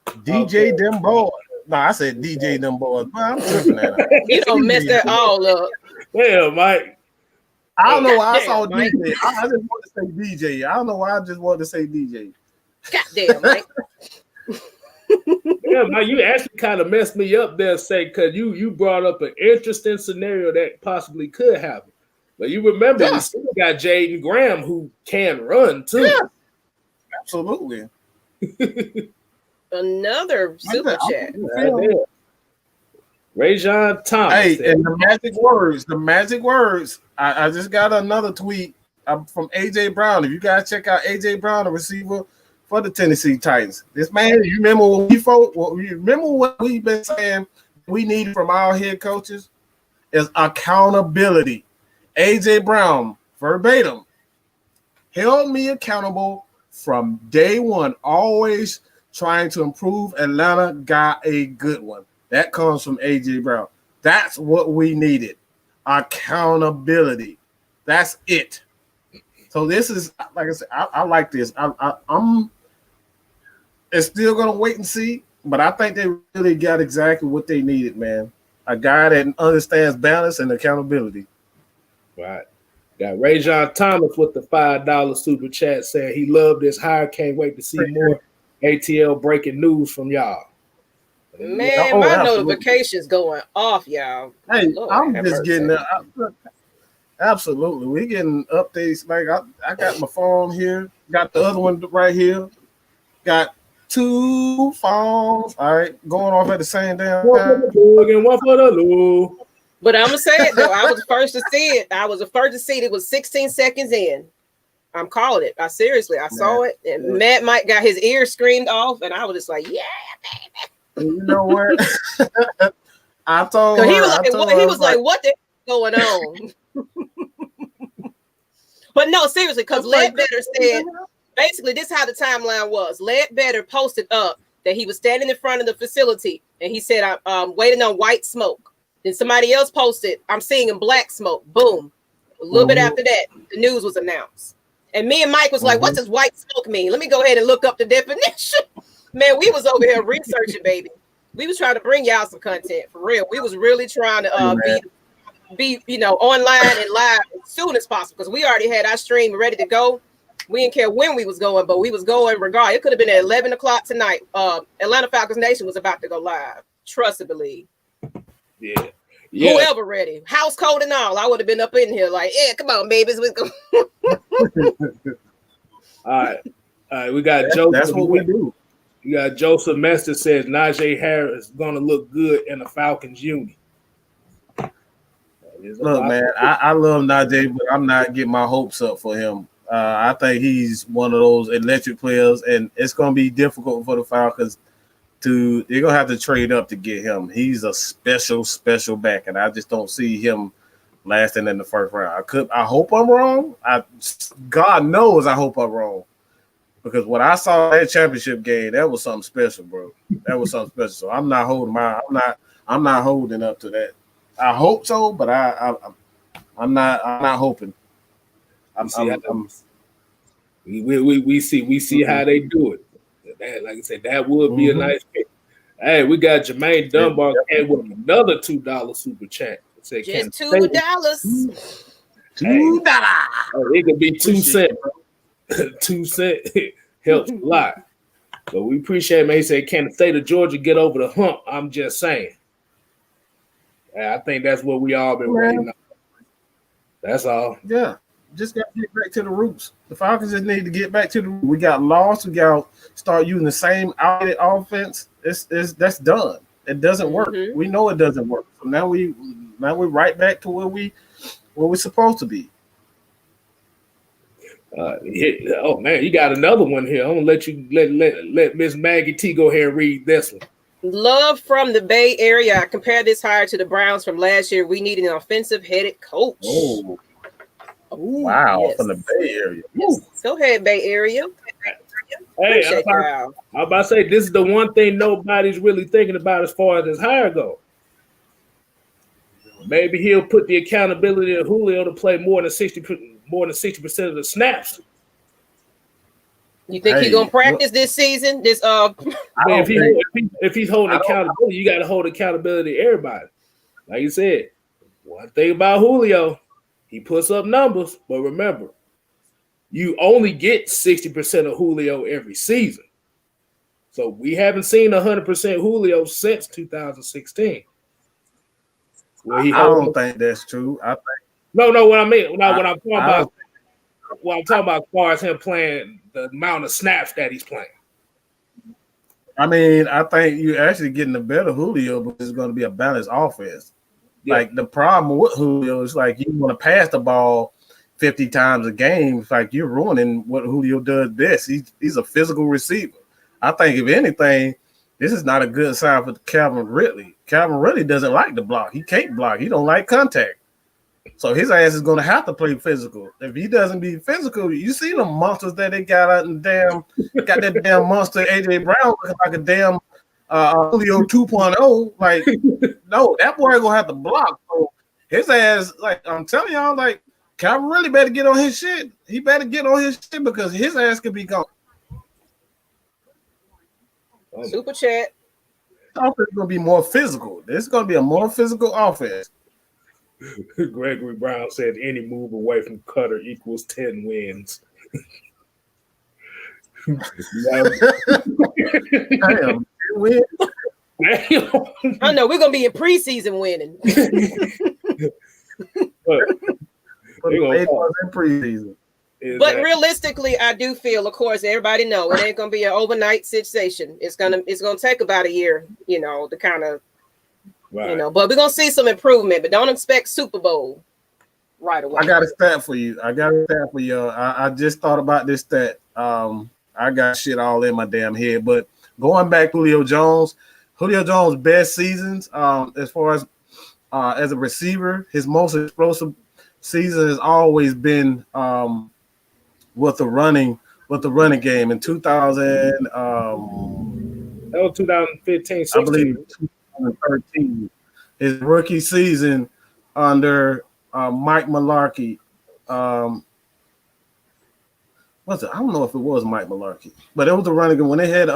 [SPEAKER 1] DJ them boys. No, I said DJ them boys. I'm tripping that.
[SPEAKER 3] You don't mess that all up.
[SPEAKER 2] Yeah, Mike.
[SPEAKER 1] I don't know why I saw Mike. DJ. I just want to say DJ. I don't know why I just wanted to say DJ.
[SPEAKER 3] Goddamn, Mike.
[SPEAKER 2] Yeah, Mike, you actually kind of messed me up there, say, because you brought up an interesting scenario that possibly could happen. But you remember, we still got Jaden Graham who can run too. Yeah,
[SPEAKER 1] absolutely.
[SPEAKER 3] Another super chat.
[SPEAKER 2] Rajon Thomas.
[SPEAKER 1] Hey, and the magic words. I just got another tweet from AJ Brown. If you guys check out AJ Brown, the receiver for the Tennessee Titans. This man, you remember what we've been saying we need from our head coaches is accountability. AJ Brown, verbatim, held me accountable from day one, always trying to improve. Atlanta got a good one. That comes from AJ Brown. That's what we needed. Accountability. That's it. So this is, like I said, I like this. I'm it's still gonna wait and see, but I think they really got exactly what they needed, man. A guy that understands balance and accountability.
[SPEAKER 2] Right. Got Rajon Thomas with the $5 super chat saying he loved this hire. Can't wait to see more ATL breaking news from y'all.
[SPEAKER 3] Man, my notifications going off, y'all.
[SPEAKER 1] Hey, Lord, I'm just getting absolutely. We getting updates. Like I got my phone here, got the other one right here, got 2 phones. All right, going off at the same damn time.
[SPEAKER 2] One for the Lou.
[SPEAKER 3] But I'm gonna say it though. I was the first to see it. It was 16 seconds in. I'm calling it. I saw it, and Matt Mike got his ear screamed off, and I was just like, "Yeah, baby."
[SPEAKER 1] You know what? I told
[SPEAKER 3] her.
[SPEAKER 1] He
[SPEAKER 3] was like, "What the going on?" But no, seriously, because Ledbetter said basically this is how the timeline was. Ledbetter posted up that he was standing in front of the facility, and he said, "I'm waiting on white smoke." Then somebody else posted, "I'm seeing black smoke." Boom. A little bit after that, the news was announced. And me and Mike was like, "What does white smoke mean? Let me go ahead and look up the definition." Man, we was over here researching, baby. We was trying to bring y'all some content for real. We was really trying to be online and live as soon as possible because we already had our stream ready to go. We didn't care when we was going, but we was going regardless. It could have been at 11 o'clock tonight. Atlanta Falcons Nation was about to go live. Trust and believe.
[SPEAKER 2] Yeah.
[SPEAKER 3] Whoever ready, house cold and all, I would have been up in here like, "Yeah, come on, babies, we go."
[SPEAKER 2] All right. We got Joseph.
[SPEAKER 1] That's what we do.
[SPEAKER 2] You got Joseph Mester says Najee Harris is going to look good in the Falcons uni.
[SPEAKER 1] Look, man, I love Najee, but I'm not getting my hopes up for him. I think he's one of those electric players, and it's going to be difficult for the Falcons You're gonna have to trade up to get him. He's a special back, and I just don't see him lasting in the first round. I hope I'm wrong. God knows I hope I'm wrong. Because what I saw in that championship game, that was something special, bro. That was something special. So I'm not holding up to that. I hope so, but I'm not hoping.
[SPEAKER 2] We see how they do it. That, like I said, that would be a nice pick. Hey, we got Jermaine Dunbar came with another $2 super chat.
[SPEAKER 3] Said, just $2.
[SPEAKER 2] $2. Oh, it could be 2 cents. 2 cents helps a lot. But we appreciate him. He said, can the state of Georgia get over the hump? I'm just saying. I think that's what we all been waiting on. That's all.
[SPEAKER 1] Yeah. Just got to get back to the roots. The Falcons just need to get back to the roots. We got lost. We got to start using the same outlet offense. That's done. It doesn't work. We know it doesn't work. So now we're right back to where we're supposed to be.
[SPEAKER 2] Oh man, you got another one here. I'm gonna let you let Miss Maggie T go ahead and read this one.
[SPEAKER 3] Love from the Bay Area. I compare this hire to the Browns from last year. We need an offensive-headed coach.
[SPEAKER 1] Oh. Wow, yes. From the Bay Area.
[SPEAKER 3] Yes. Go ahead, Bay Area.
[SPEAKER 2] Hey, I'm about to say this is the one thing nobody's really thinking about as far as his hire go. Maybe he'll put the accountability of Julio to play more than 60% of the snaps.
[SPEAKER 3] You think he's gonna practice this season?
[SPEAKER 2] If he's holding accountability, you got to hold accountability to everybody. Like you said, one thing about Julio. He puts up numbers, but remember, you only get 60% of Julio every season. So we haven't seen 100% Julio since 2016.
[SPEAKER 1] I don't think that's true. I think
[SPEAKER 2] what I mean, what I'm talking about as far as him playing the amount of snaps that he's playing.
[SPEAKER 1] I mean, I think you're actually getting a better Julio because it's going to be a balanced offense. Yeah. Like the problem with Julio is like you want to pass the ball 50 times a game. It's like you're ruining what Julio does best. He's a physical receiver. I think if anything, this is not a good sign for Calvin Ridley. Calvin Ridley doesn't like to block. He can't block. He don't like contact. So his ass is going to have to play physical. If he doesn't be physical, you see the monsters that they got out and got that damn monster AJ Brown looking like a damn Julio 2.0, like no, that boy gonna have to block. So his ass, like I'm telling y'all, like Calvin really better get on his shit. He better get on his shit because his ass could be gone.
[SPEAKER 3] Super chat.
[SPEAKER 1] Offense is gonna be more physical. This is gonna be a more physical offense.
[SPEAKER 2] Gregory Brown said any move away from Cutter equals 10 wins.
[SPEAKER 1] Damn. Win.
[SPEAKER 3] I know we're gonna be in preseason winning. But realistically, I do feel, of course, everybody know it ain't gonna be an overnight sensation. It's gonna take about a year, to kind of, But we're gonna see some improvement. But don't expect Super Bowl right away.
[SPEAKER 1] I got a stat for you. I just thought about this stat. I got shit all in my damn head, but. Going back to Julio Jones' best seasons, as far as a receiver, his most explosive season has always been with the running game in 2000.
[SPEAKER 2] That was 2015, 16.
[SPEAKER 1] I believe 2013. His rookie season under Mike Mularkey. Was it? I don't know if it was Mike Mularkey, but it was the running game when they had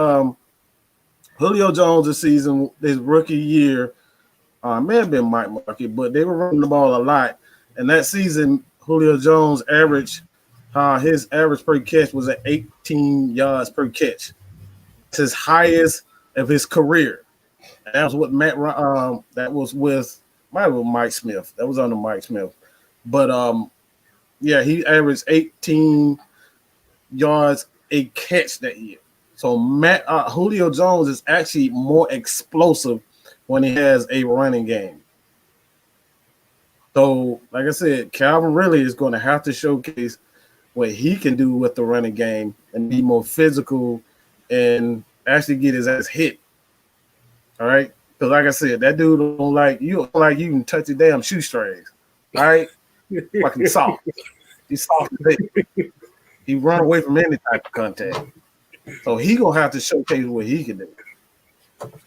[SPEAKER 1] Julio Jones' season, his rookie year, may have been Mike Mularkey, but they were running the ball a lot. And that season, Julio Jones his average per catch was at 18 yards per catch. It's his highest of his career. And that was what that was with Mike Smith. That was under Mike Smith. But he averaged 18 yards a catch that year. So Julio Jones is actually more explosive when he has a running game. So, like I said, Calvin really is going to have to showcase what he can do with the running game and be more physical and actually get his ass hit All right, because like I said, that dude don't like you. Like you can touch your damn shoestrings. All right, fucking soft. He's soft as it. He run away from any type of contact. So he gonna have to showcase what he can do.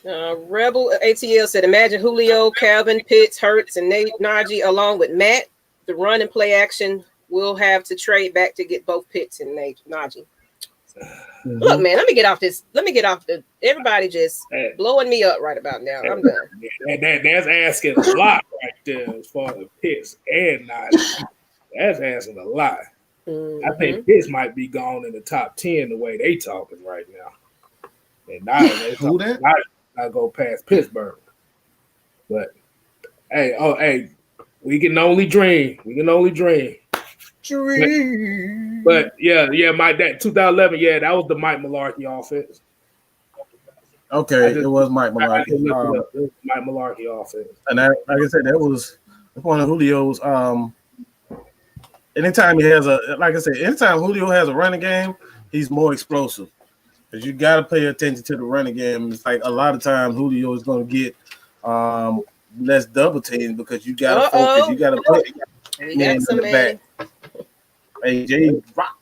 [SPEAKER 3] Rebel ATL said, imagine Julio, Calvin, Pitts, Hurts, and Najee along with Matt. The run and play action will have to trade back to get both Pitts and Najee. Mm-hmm. Look, man, let me get off this. Everybody just blowing me up right about now. I'm done.
[SPEAKER 2] That's asking a lot right there as far as Pitts and Najee. That's asking a lot. Mm-hmm. I think Pitts might be gone in the top 10 the way they talking right now. And now they not go past Pittsburgh. But hey, we can only dream. We can only dream. But yeah, that 2011, that was the Mike Mularkey offense.
[SPEAKER 1] Okay, it was Mike Mularkey.
[SPEAKER 2] Mike Mularkey offense.
[SPEAKER 1] And that, like I said, that was one of Julio's. Anytime Julio has a running game, he's more explosive. Because you got to pay attention to the running game. It's like a lot of times Julio is going to get less double teams because you got to focus. You got to put in the back. Hey, Jay, rock.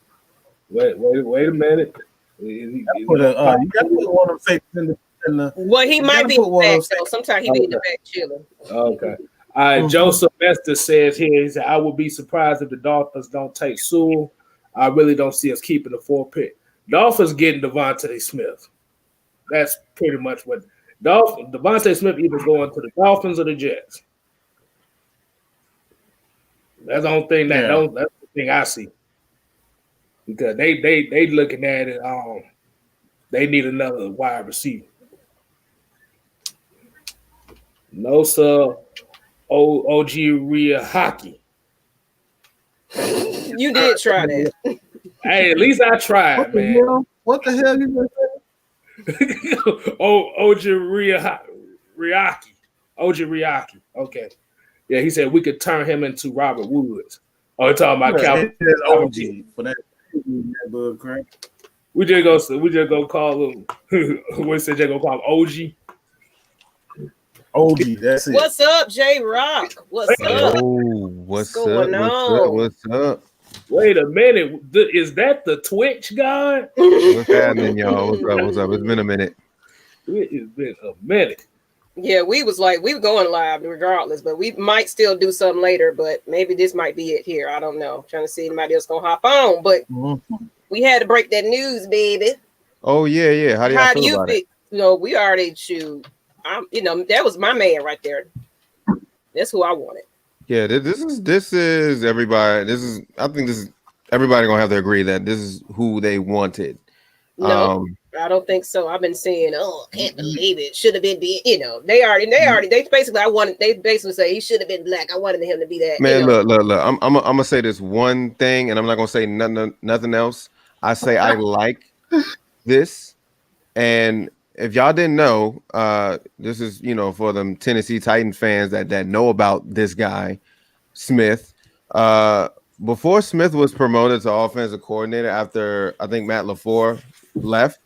[SPEAKER 2] Wait a minute.
[SPEAKER 1] You got to put one of them in the.
[SPEAKER 3] Well, he might be back, so sometimes he be in the back chilling.
[SPEAKER 2] Okay. All right, Joseph Mester says here, he said, I would be surprised if the Dolphins don't take Sewell. I really don't see us keeping the 4th pick. Dolphins getting Devontae Smith. That's pretty much what Devontae Smith either going to the Dolphins or the Jets. That's the only thing that's the thing I see. Because they looking at it, they need another wide receiver. No, sir. OG Rhea Hockey.
[SPEAKER 3] You did try that.
[SPEAKER 2] Hey, at least I tried, man.
[SPEAKER 1] What the hell you gonna say?
[SPEAKER 2] OG Riaki. OG Riaki. Okay. Yeah, he said we could turn him into Robert Woods. Oh, talking about Calvin.
[SPEAKER 1] OG for that bug crack.
[SPEAKER 2] We just gonna call him. We said just gonna call him OG.
[SPEAKER 1] OG, that's it.
[SPEAKER 3] What's up, J Rock? What's up?
[SPEAKER 4] Oh, what's up? What's up?
[SPEAKER 2] Wait a minute. Is that the Twitch guy?
[SPEAKER 4] What's happening, y'all? What's up? It's been a minute.
[SPEAKER 2] It has been a minute.
[SPEAKER 3] Yeah, we were going live regardless, but we might still do something later, but maybe this might be it here. I don't know. Trying to see anybody else gonna hop on, but we had to break that news, baby.
[SPEAKER 4] Oh, yeah. How do you feel about it?
[SPEAKER 3] We already shoot. That was my man right there. That's who I wanted.
[SPEAKER 4] Yeah, this is everybody. I think everybody gonna have to agree that this is who they wanted.
[SPEAKER 3] No, I don't think so. I've been saying, can't believe it. Should have been they basically say he should have been black. I wanted him to be that.
[SPEAKER 4] Man, look. I'm gonna say this one thing, and I'm not gonna say nothing else. I say I like this, and if y'all didn't know, this is for them Tennessee Titans fans that know about this guy, Smith. Before Smith was promoted to offensive coordinator after I think Matt LaFleur left,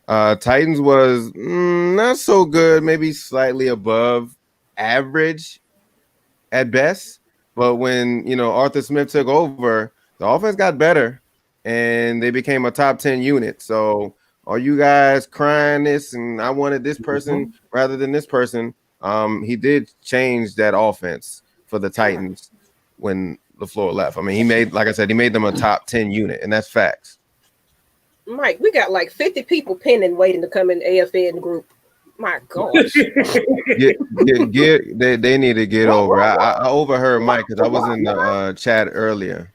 [SPEAKER 4] Titans was not so good, maybe slightly above average at best. But when Arthur Smith took over, the offense got better and they became a top 10 unit. So are you guys crying this and I wanted this person rather than this person? He did change that offense for the Titans when LaFleur left. I mean, he made them a top 10 unit, and that's facts.
[SPEAKER 3] Mike, we got like 50 people pinning waiting to come in the AFN group. My gosh.
[SPEAKER 4] They need to get over. I overheard Mike because I was in the chat earlier.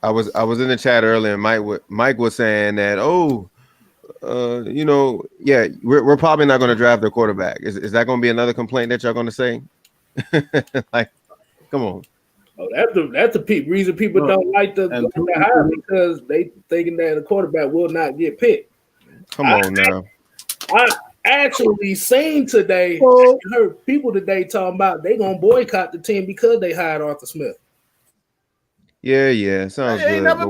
[SPEAKER 4] I was in the chat earlier, and Mike was saying that, we're probably not going to draft their quarterback. Is that going to be another complaint that y'all going to say? Like, come on.
[SPEAKER 2] Oh, that's the reason people don't like the hire, because they thinking that the quarterback will not get picked.
[SPEAKER 4] Come on now.
[SPEAKER 2] I actually seen today, heard people today talking about they gonna boycott the team because they hired Arthur Smith.
[SPEAKER 4] Yeah, sounds good. But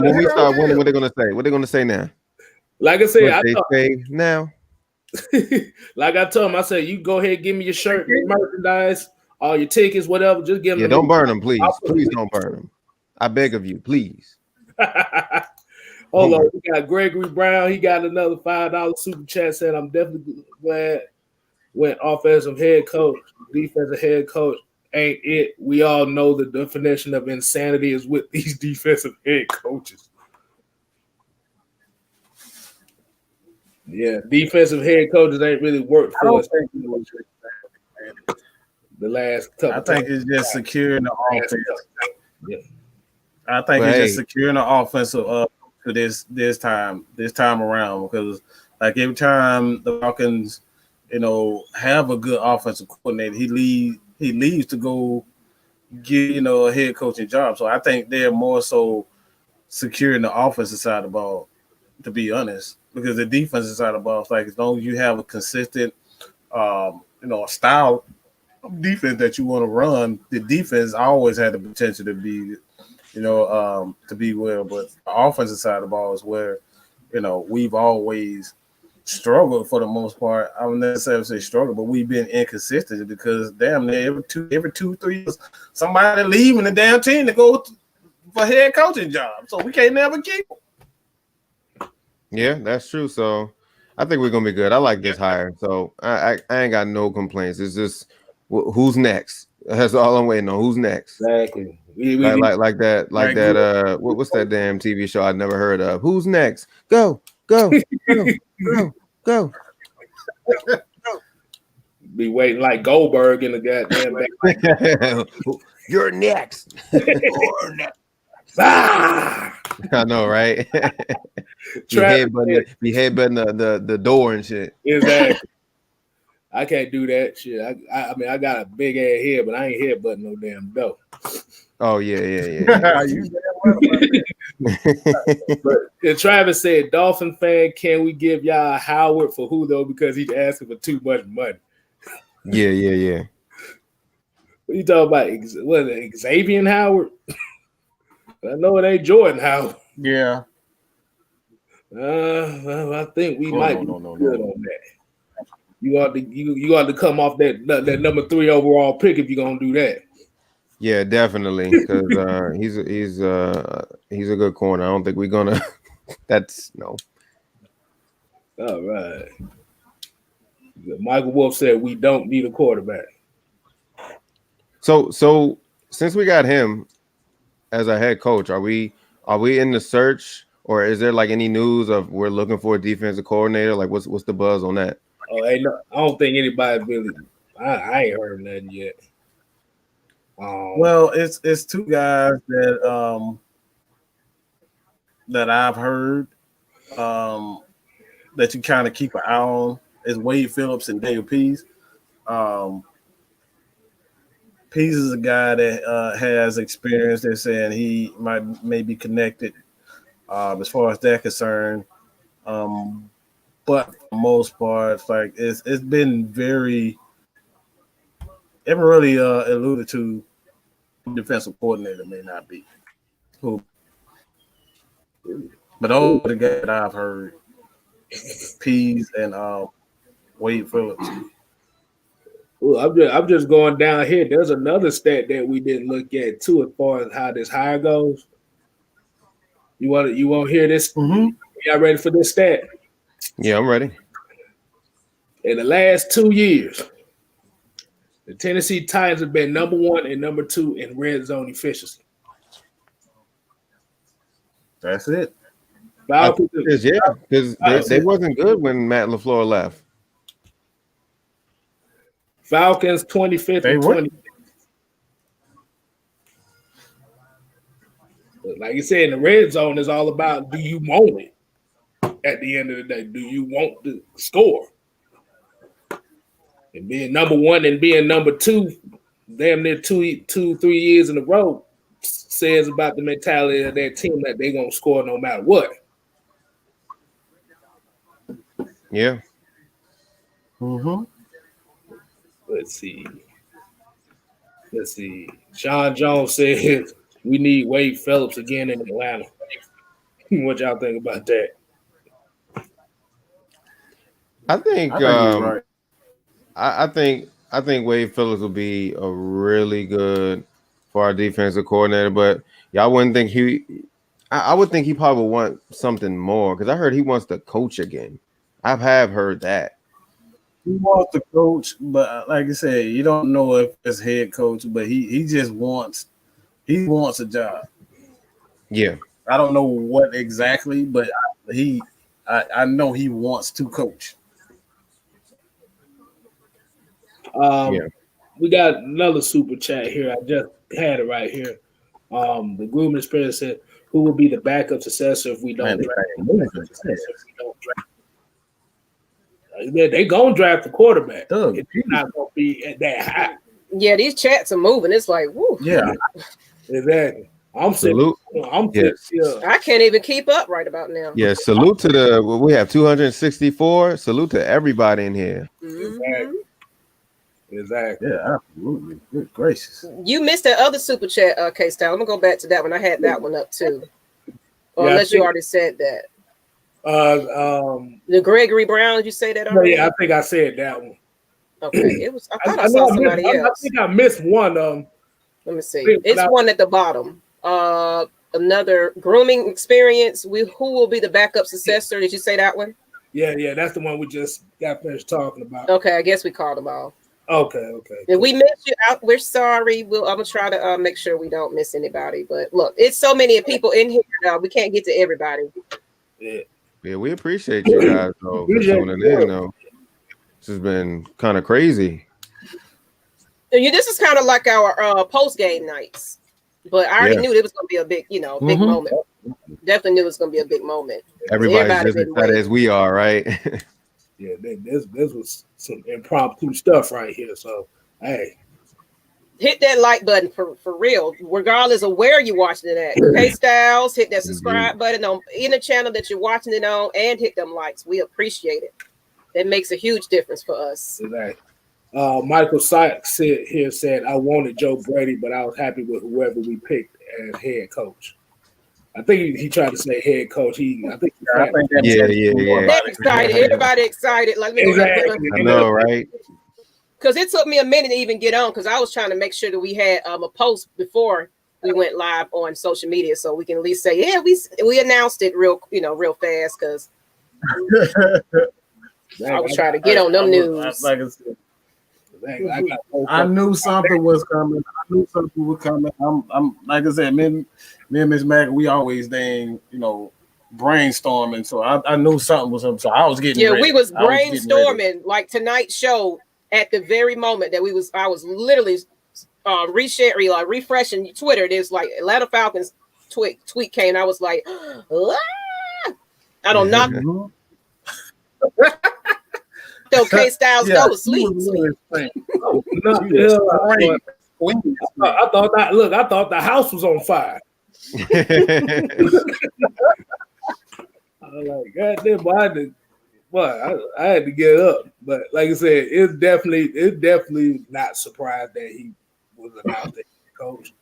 [SPEAKER 4] when we start winning, what they gonna say? What they gonna say now?
[SPEAKER 2] Like I said,
[SPEAKER 4] say now.
[SPEAKER 2] Like I told him, I said, you go ahead, give me your shirt, your merchandise, all your tickets, whatever. Just give them.
[SPEAKER 4] Yeah, don't burn them, please. Please don't burn them. I beg of you, please.
[SPEAKER 2] Hold on, we got Gregory Brown. He got another $5 super chat. Said, I'm definitely glad when offensive head coach, defensive head coach ain't it. We all know the definition of insanity is with these defensive head coaches. Yeah, defensive head coaches ain't really worked for us the last couple.
[SPEAKER 1] I think it's just securing the offense.
[SPEAKER 2] Yeah.
[SPEAKER 1] I think it's just securing the offensive to this time around, because like every time the Falcons, have a good offensive coordinator, he leaves to go get a head coaching job. So I think they're more so securing the offensive side of the ball, to be honest, because the defensive side of the ball is like, as long as you have a consistent style of defense that you want to run, the defense always had the potential to be to be well. But the offensive side of the ball is where we've always struggled for the most part. I wouldn't necessarily say struggle, but we've been inconsistent because damn near every 2-3 years somebody leaving the damn team to go for head coaching job. So we can't never keep them.
[SPEAKER 4] Yeah, that's true. So I think we're gonna be good. I like this hire. So I ain't got no complaints. It's just who's next. That's all I'm waiting on. Who's next?
[SPEAKER 2] Exactly.
[SPEAKER 4] Like that. What's that damn TV show I never heard of? Who's next? Go.
[SPEAKER 2] Be waiting like Goldberg in the goddamn.
[SPEAKER 4] You're next. I know, right? Be headbutting the door and shit.
[SPEAKER 2] Exactly. I can't do that shit. I mean, I got a big ass head, but I ain't headbutting no damn door.
[SPEAKER 4] Oh yeah.
[SPEAKER 1] You
[SPEAKER 2] But Travis said, Dolphin fan, can we give y'all Howard for who though? Because he's asking for too much money.
[SPEAKER 4] Yeah.
[SPEAKER 2] What you talking about? What is it, Xavier Howard? I know it ain't Jordan Howard.
[SPEAKER 1] Yeah.
[SPEAKER 2] I think we might be good on that. You ought to come off that number 3 overall pick if you're gonna do that.
[SPEAKER 4] Yeah, definitely, because he's a good corner. I don't think we're gonna. That's no.
[SPEAKER 2] All right. Michael Wolf said we don't need a quarterback.
[SPEAKER 4] So since we got him as a head coach, are we in the search, or is there like any news of we're looking for a defensive coordinator? Like what's the buzz on that?
[SPEAKER 2] Oh, I don't think anybody really. I ain't heard nothing yet.
[SPEAKER 1] Well, it's two guys that I've heard that you kind of keep an eye on is Wade Phillips and Daniel Pease. Pease is a guy that has experience. They're saying he may be connected as far as that concerned. But for the most part, like it's been very. Haven't really alluded to defensive coordinator may not be who, but those are the guys that I've heard. Pease and Wade Phillips.
[SPEAKER 2] Well, I'm just going down here. There's another stat that we didn't look at too, as far as how this hire goes. You want to hear this?
[SPEAKER 1] Mm-hmm.
[SPEAKER 2] Y'all ready for this stat?
[SPEAKER 4] Yeah, I'm ready.
[SPEAKER 2] In the last 2 years, the Tennessee Titans have been number 1 and number 2 in red zone efficiency.
[SPEAKER 1] That's it.
[SPEAKER 2] Falcons,
[SPEAKER 4] because they wasn't good when Matt LaFleur left.
[SPEAKER 2] Falcons 25th and 20th. Like you said, in the red zone is all about, do you want it? At the end of the day, do you want to score? And being number 1 and being number 2, damn near 2-3 years in a row, says about the mentality of that team that they're gonna score no matter what.
[SPEAKER 4] Yeah.
[SPEAKER 1] Mm-hmm.
[SPEAKER 2] Let's see. Sean Jones says we need Wade Phillips again in Atlanta. What y'all think about that?
[SPEAKER 4] I think
[SPEAKER 1] you're right.
[SPEAKER 4] I think Wade Phillips will be a really good for our defensive coordinator, but y'all wouldn't think I would think he probably would want something more because I heard he wants to coach again. I have heard that.
[SPEAKER 1] He wants to coach, but like I said, you don't know if it's head coach, but he just wants a job.
[SPEAKER 4] Yeah.
[SPEAKER 1] I don't know what exactly, but I know he wants to coach.
[SPEAKER 2] We got another super chat here. I just had it right here. The grooming experience said, "Who will be the backup successor if we don't draft?" They gonna draft the quarterback. It's not gonna be at that high.
[SPEAKER 3] Yeah, these chats are moving. It's like, woo.
[SPEAKER 1] Yeah,
[SPEAKER 2] exactly. I'm
[SPEAKER 4] salute.
[SPEAKER 3] I can't even keep up right about now.
[SPEAKER 4] Yeah, salute to we have 264. Salute to everybody in here.
[SPEAKER 3] Mm-hmm.
[SPEAKER 2] Exactly.
[SPEAKER 1] Yeah, absolutely. Good gracious.
[SPEAKER 3] You missed that other super chat, K-Style. I'm gonna go back to that one. I had that one up too. Or unless you already said that. The Gregory Brown, did you say that already?
[SPEAKER 2] Yeah, I think I said that one.
[SPEAKER 3] Okay, it was. I thought I saw somebody else.
[SPEAKER 2] I think I missed one.
[SPEAKER 3] Let me see. It's one at the bottom. Another grooming experience. Who will be the backup successor? Did you say that one?
[SPEAKER 2] Yeah, that's the one we just got finished talking about.
[SPEAKER 3] Okay, I guess we called them all.
[SPEAKER 2] Okay.
[SPEAKER 3] If we missed you out, we're sorry. I'm gonna try to make sure we don't miss anybody. But look, it's so many people in here. We can't get to everybody.
[SPEAKER 4] Yeah, we appreciate you guys though, for tuning in. Though this has been kind of crazy.
[SPEAKER 3] This is kind of like our post game nights, but I already knew it was gonna be a big, big moment. Definitely knew it was gonna be a big moment.
[SPEAKER 4] Everybody's just as excited as we are, right?
[SPEAKER 2] Yeah, this was some impromptu stuff right here. So, hey,
[SPEAKER 3] hit that like button for real, regardless of where you're watching it at. K-Styles, hit that subscribe button on any channel that you're watching it on, and hit them likes. We appreciate it. That makes a huge difference for us.
[SPEAKER 2] Exactly. Michael Sykes said, "I wanted Joe Brady, but I was happy with whoever we picked as head coach." I think he tried to say head coach. Yeah.
[SPEAKER 3] Excited. Everybody excited. Like,
[SPEAKER 2] exactly.
[SPEAKER 4] I know, right?
[SPEAKER 3] Because it took me a minute to even get on because I was trying to make sure that we had a post before we went live on social media, so we can at least say, yeah, we announced it real fast because I was trying to get on them news.
[SPEAKER 1] Like I said, I knew something was coming. I'm like I said, me and Miss Maggie, we always brainstorming. So I knew something was up. So I was getting ready.
[SPEAKER 3] We was brainstorming like tonight's show at the very moment that I was literally refreshing Twitter. There's like Atlanta Falcons tweet came. I was like, I don't know. So K-Styles go to sleep.
[SPEAKER 2] I thought the house was on fire. I was like, God damn, I had to get up. But like I said, it's definitely not surprised that he was announced as coach.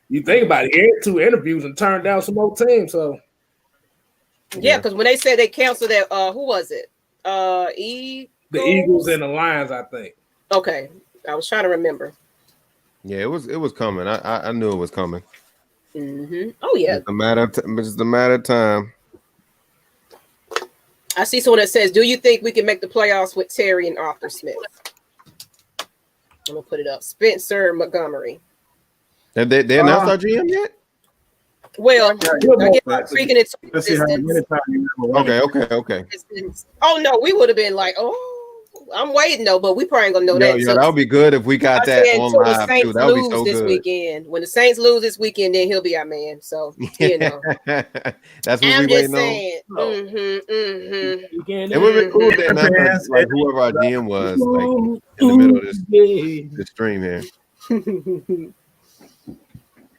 [SPEAKER 2] You think about it, he had 2 interviews and turned down some more teams. So
[SPEAKER 3] yeah, because when they said they canceled that, who was it?
[SPEAKER 2] The Eagles and the Lions, I think.
[SPEAKER 3] Okay, I was trying to remember.
[SPEAKER 4] Yeah, it was coming. I knew it was coming.
[SPEAKER 3] Mm-hmm. Oh yeah,
[SPEAKER 4] it's a matter of time.
[SPEAKER 3] I see someone that says, "Do you think we can make the playoffs with Terry and Arthur Smith?" I'm gonna put it up. Spencer Montgomery.
[SPEAKER 4] Have they announced our GM yet?
[SPEAKER 3] Well, I guess speaking it.
[SPEAKER 4] Okay.
[SPEAKER 3] Oh no, we would have been like, I'm waiting though, but we probably ain't gonna know that.
[SPEAKER 4] Yeah, that would be good if we got that on live too. That would be so
[SPEAKER 3] this
[SPEAKER 4] good.
[SPEAKER 3] Weekend. When the Saints lose this weekend, then he'll be our man. So
[SPEAKER 4] that's what we waiting
[SPEAKER 3] saying.
[SPEAKER 4] on. It would be cool to announce like whoever our GM was, like in the middle of this stream here.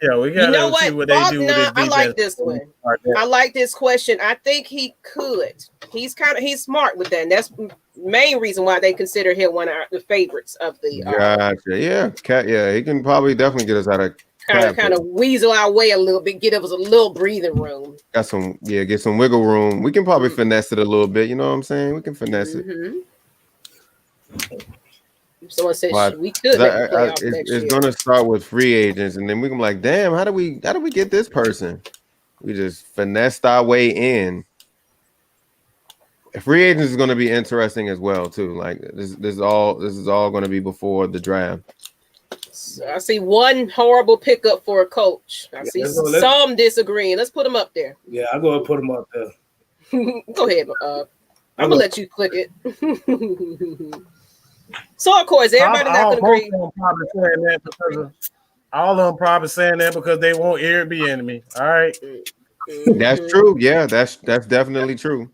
[SPEAKER 1] Yeah, we gotta see what they do with his defense.
[SPEAKER 3] I like this one. I like this question. I think he could. He's smart with that. And that's the main reason why they consider him one of the favorites of the.
[SPEAKER 4] Gotcha. Yeah, he can probably definitely get us out of
[SPEAKER 3] kind of weasel our way a little bit, give us a little breathing room.
[SPEAKER 4] Get some wiggle room. We can probably finesse it a little bit. You know what I'm saying? We can finesse it.
[SPEAKER 3] Someone said
[SPEAKER 4] But
[SPEAKER 3] we could make the playoffs next
[SPEAKER 4] it's
[SPEAKER 3] year.
[SPEAKER 4] going to start with free agents, and then we're gonna be like, damn, how do we get this person? We just finessed our way in. Free agents is going to be interesting as well too. Like this is all going to be before the draft.
[SPEAKER 3] I see one horrible pickup for a coach. I see some disagreeing. Let's put them up there.
[SPEAKER 2] Yeah, I'll go and put them up there.
[SPEAKER 3] Go ahead. I'm gonna let you click it. So of course, everybody not gonna agree.
[SPEAKER 1] All of them probably saying that because they want Airbnb. All right,
[SPEAKER 4] that's true. Yeah, that's definitely true.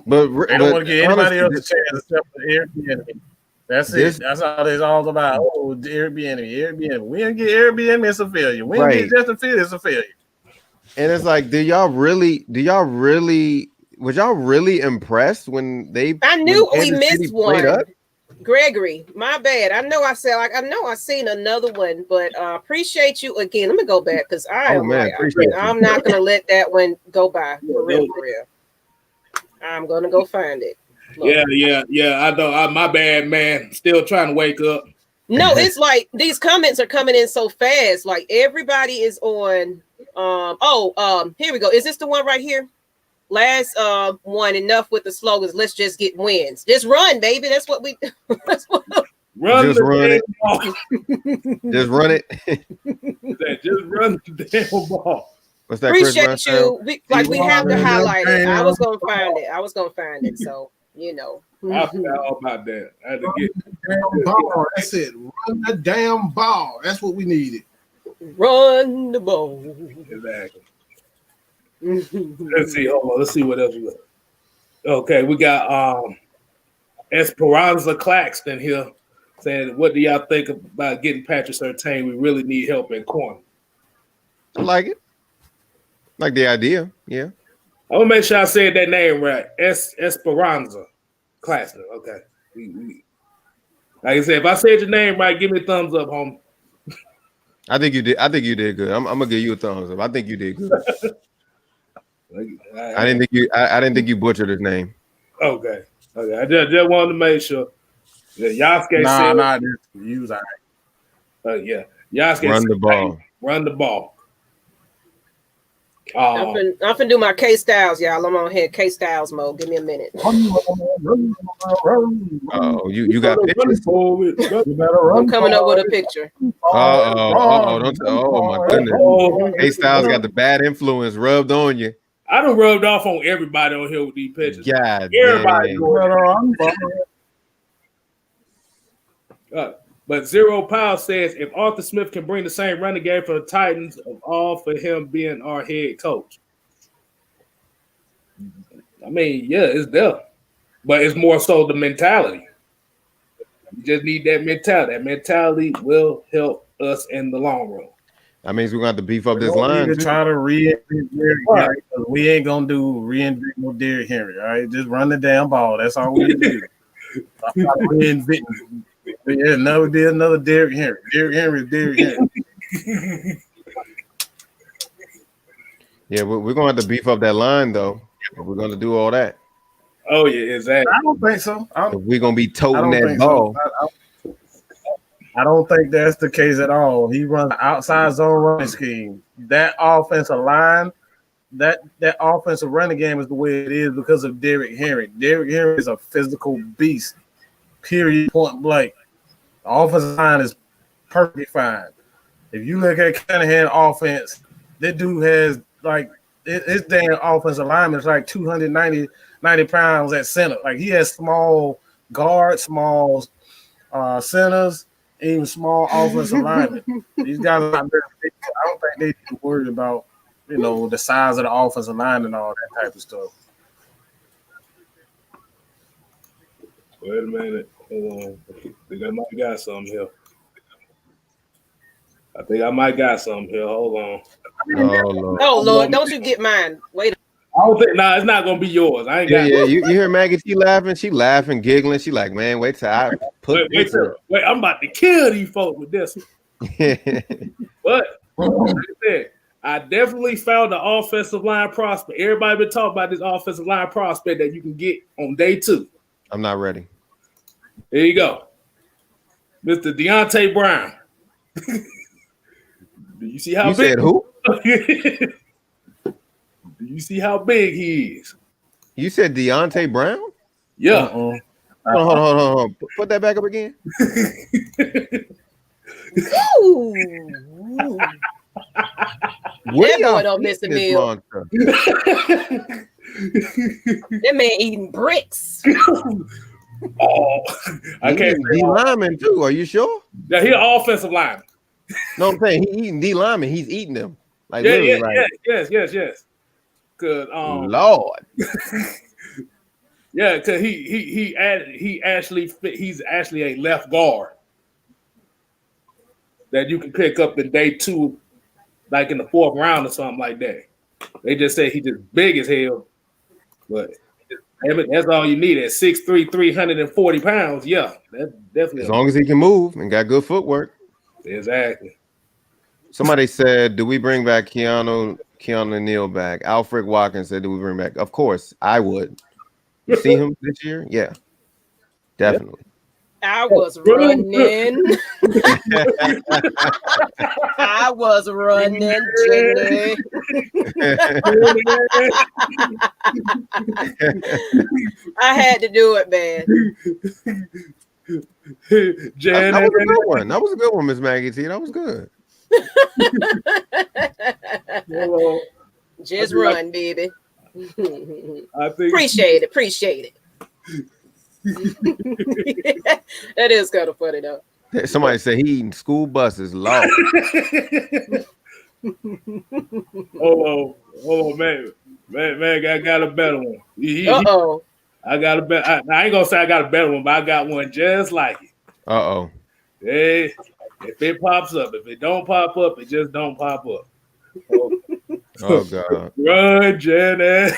[SPEAKER 4] But
[SPEAKER 1] they don't want to give anybody else a chance except for Airbnb. That's it. That's all it's all about. Oh, Airbnb. We didn't get Airbnb, it's a failure. We didn't get just a failure, it's a failure. And
[SPEAKER 4] it's like, was y'all really impressed when they?
[SPEAKER 3] I knew we missed one. Gregory, my bad. I know I seen another one, but appreciate you again. Let me go back because I'm not gonna let that one go by for real. I'm gonna go find it.
[SPEAKER 2] Look. Yeah. I know. My bad, man. Still trying to wake up.
[SPEAKER 3] No, it's like these comments are coming in so fast. Like everybody is on. Here we go. Is this the one right here? Last one. Enough with the slogans. Let's just get wins. Just run, baby. That's what we.
[SPEAKER 4] Just run it. Just run it.
[SPEAKER 2] Just run the damn ball.
[SPEAKER 4] What's that?
[SPEAKER 3] Appreciate you. We have to highlight it. I was gonna find it. So you know.
[SPEAKER 2] I forgot all about that. I had to get
[SPEAKER 5] the damn ball. That's it. Run the damn ball. That's what we needed.
[SPEAKER 3] Run the ball.
[SPEAKER 2] Exactly. Let's see. Hold on. Let's see what else we got. Okay, we got Esperanza Claxton here saying, "What do y'all think about getting Patrick Surtain? We really need help in corner."
[SPEAKER 4] I like it. Like the idea, yeah.
[SPEAKER 2] I'm gonna make sure I said that name right. Esperanza Claxton. Okay. Like I said, if I said your name right, give me a thumbs up, homie.
[SPEAKER 4] I think you did. I think you did good. I'm gonna give you a thumbs up. I think you did good. I didn't think you butchered his name.
[SPEAKER 2] Okay. I just wanted to make sure. Yasuke
[SPEAKER 1] said, you was all
[SPEAKER 2] right. Yeah. Yasuke
[SPEAKER 4] run the ball.
[SPEAKER 2] Run the ball.
[SPEAKER 3] I'm finna do my K Styles, y'all. I'm on here, K Styles mode. Give me a minute.
[SPEAKER 4] Oh, you got pictures?
[SPEAKER 3] I'm coming up with a picture.
[SPEAKER 4] Oh my goodness. K Styles got the bad influence rubbed on you.
[SPEAKER 2] I done rubbed off on everybody on here with these pictures.
[SPEAKER 4] God,
[SPEAKER 2] everybody. But Zero Power says, if Arthur Smith can bring the same running game for the Titans, of all for him being our head coach. I mean, yeah, it's there. But it's more so the mentality. You just need that mentality. That mentality will help us in the long run.
[SPEAKER 4] That means we're going to have to beef up this line.
[SPEAKER 1] Try to reinvent Derrick Henry. We ain't going to do reinvent no Derrick Henry. All right, just run the damn ball. That's all we need to do. Reinventing. Yeah, never did another Derrick Henry. Derrick Henry is Derrick Henry.
[SPEAKER 4] Yeah, we're going to have to beef up that line, though. We're going to do all that.
[SPEAKER 2] Oh, yeah, exactly.
[SPEAKER 1] I don't think so.
[SPEAKER 4] We're going to be toting that ball.
[SPEAKER 1] So. I don't think that's the case at all. He runs an outside zone running scheme. That offensive line, that offensive running game is the way it is because of Derrick Henry. Derrick Henry is a physical beast. Period, point blank. The offensive line is perfectly fine. If you look at Shanahan offense, that dude has like his damn offensive lineman is like 290 pounds at center. Like he has small guards, small centers, even small offensive linemen. These guys are not very big. I don't think they need to worry about the size of the offensive line and all that type of stuff.
[SPEAKER 2] Wait a minute. Hold on. I think I might got something here. Hold on.
[SPEAKER 3] Oh, Lord. Don't you get mine. Wait.
[SPEAKER 2] I don't think. It's not gonna be yours. I ain't got.
[SPEAKER 4] Yeah. You hear Maggie? She laughing, giggling. She like, man, wait till I put
[SPEAKER 2] wait. I'm about to kill these folks with this. But like I said, I definitely found the offensive line prospect. Everybody been talking about this offensive line prospect that you can get on day 2.
[SPEAKER 4] I'm not ready.
[SPEAKER 2] Here you go. Mr. Deontay Brown. Do you see how
[SPEAKER 4] You
[SPEAKER 2] big?
[SPEAKER 4] said who?
[SPEAKER 2] Do you see how big he is?
[SPEAKER 4] You said Deontay Brown?
[SPEAKER 2] Yeah.
[SPEAKER 1] Uh-uh.
[SPEAKER 4] Hold on. Put that back up again.
[SPEAKER 3] Ooh.
[SPEAKER 4] What
[SPEAKER 3] That
[SPEAKER 4] y'all
[SPEAKER 3] boy don't miss a
[SPEAKER 4] feeding this
[SPEAKER 3] meal.
[SPEAKER 4] monster?
[SPEAKER 3] That man eating bricks.
[SPEAKER 2] Oh, I
[SPEAKER 4] He
[SPEAKER 2] can't
[SPEAKER 4] eating
[SPEAKER 2] say
[SPEAKER 4] D
[SPEAKER 2] all.
[SPEAKER 4] lineman too. Are you sure?
[SPEAKER 2] Yeah, he an offensive lineman.
[SPEAKER 4] No, I'm saying he eating D lineman. He's eating them. Like
[SPEAKER 2] Yeah,
[SPEAKER 4] literally,
[SPEAKER 2] yes. Cause
[SPEAKER 4] Lord.
[SPEAKER 2] yeah, cause he's actually a left guard that you can pick up in day 2, like in the 4th round or something like that. They just say he just big as hell, but that's all you need at 6'3", 340 pounds. Yeah, that's definitely
[SPEAKER 4] As long as he can move and got good footwork.
[SPEAKER 2] exactly.
[SPEAKER 4] Somebody said, "Do we bring back Keanu Neal back?" Alfred Watkins said, "Do we bring back?" Of course, I would. You see him this year? Yeah, definitely.
[SPEAKER 3] I was running. I was running, Jenny. I had to do it, man.
[SPEAKER 2] Jan,
[SPEAKER 4] That was a good one. That was a good one, Miss Maggie T. That was good.
[SPEAKER 3] Just run, baby.
[SPEAKER 2] I think
[SPEAKER 3] Appreciate it. That is kind of funny though.
[SPEAKER 4] Somebody said he eating school buses. Lord.
[SPEAKER 2] oh man, I got a better one. I got a better. I ain't gonna say I got a better one, but I got one just like it. Hey, if it pops up, if it don't pop up, it just don't pop up.
[SPEAKER 4] Oh God.
[SPEAKER 2] Run, Jenny.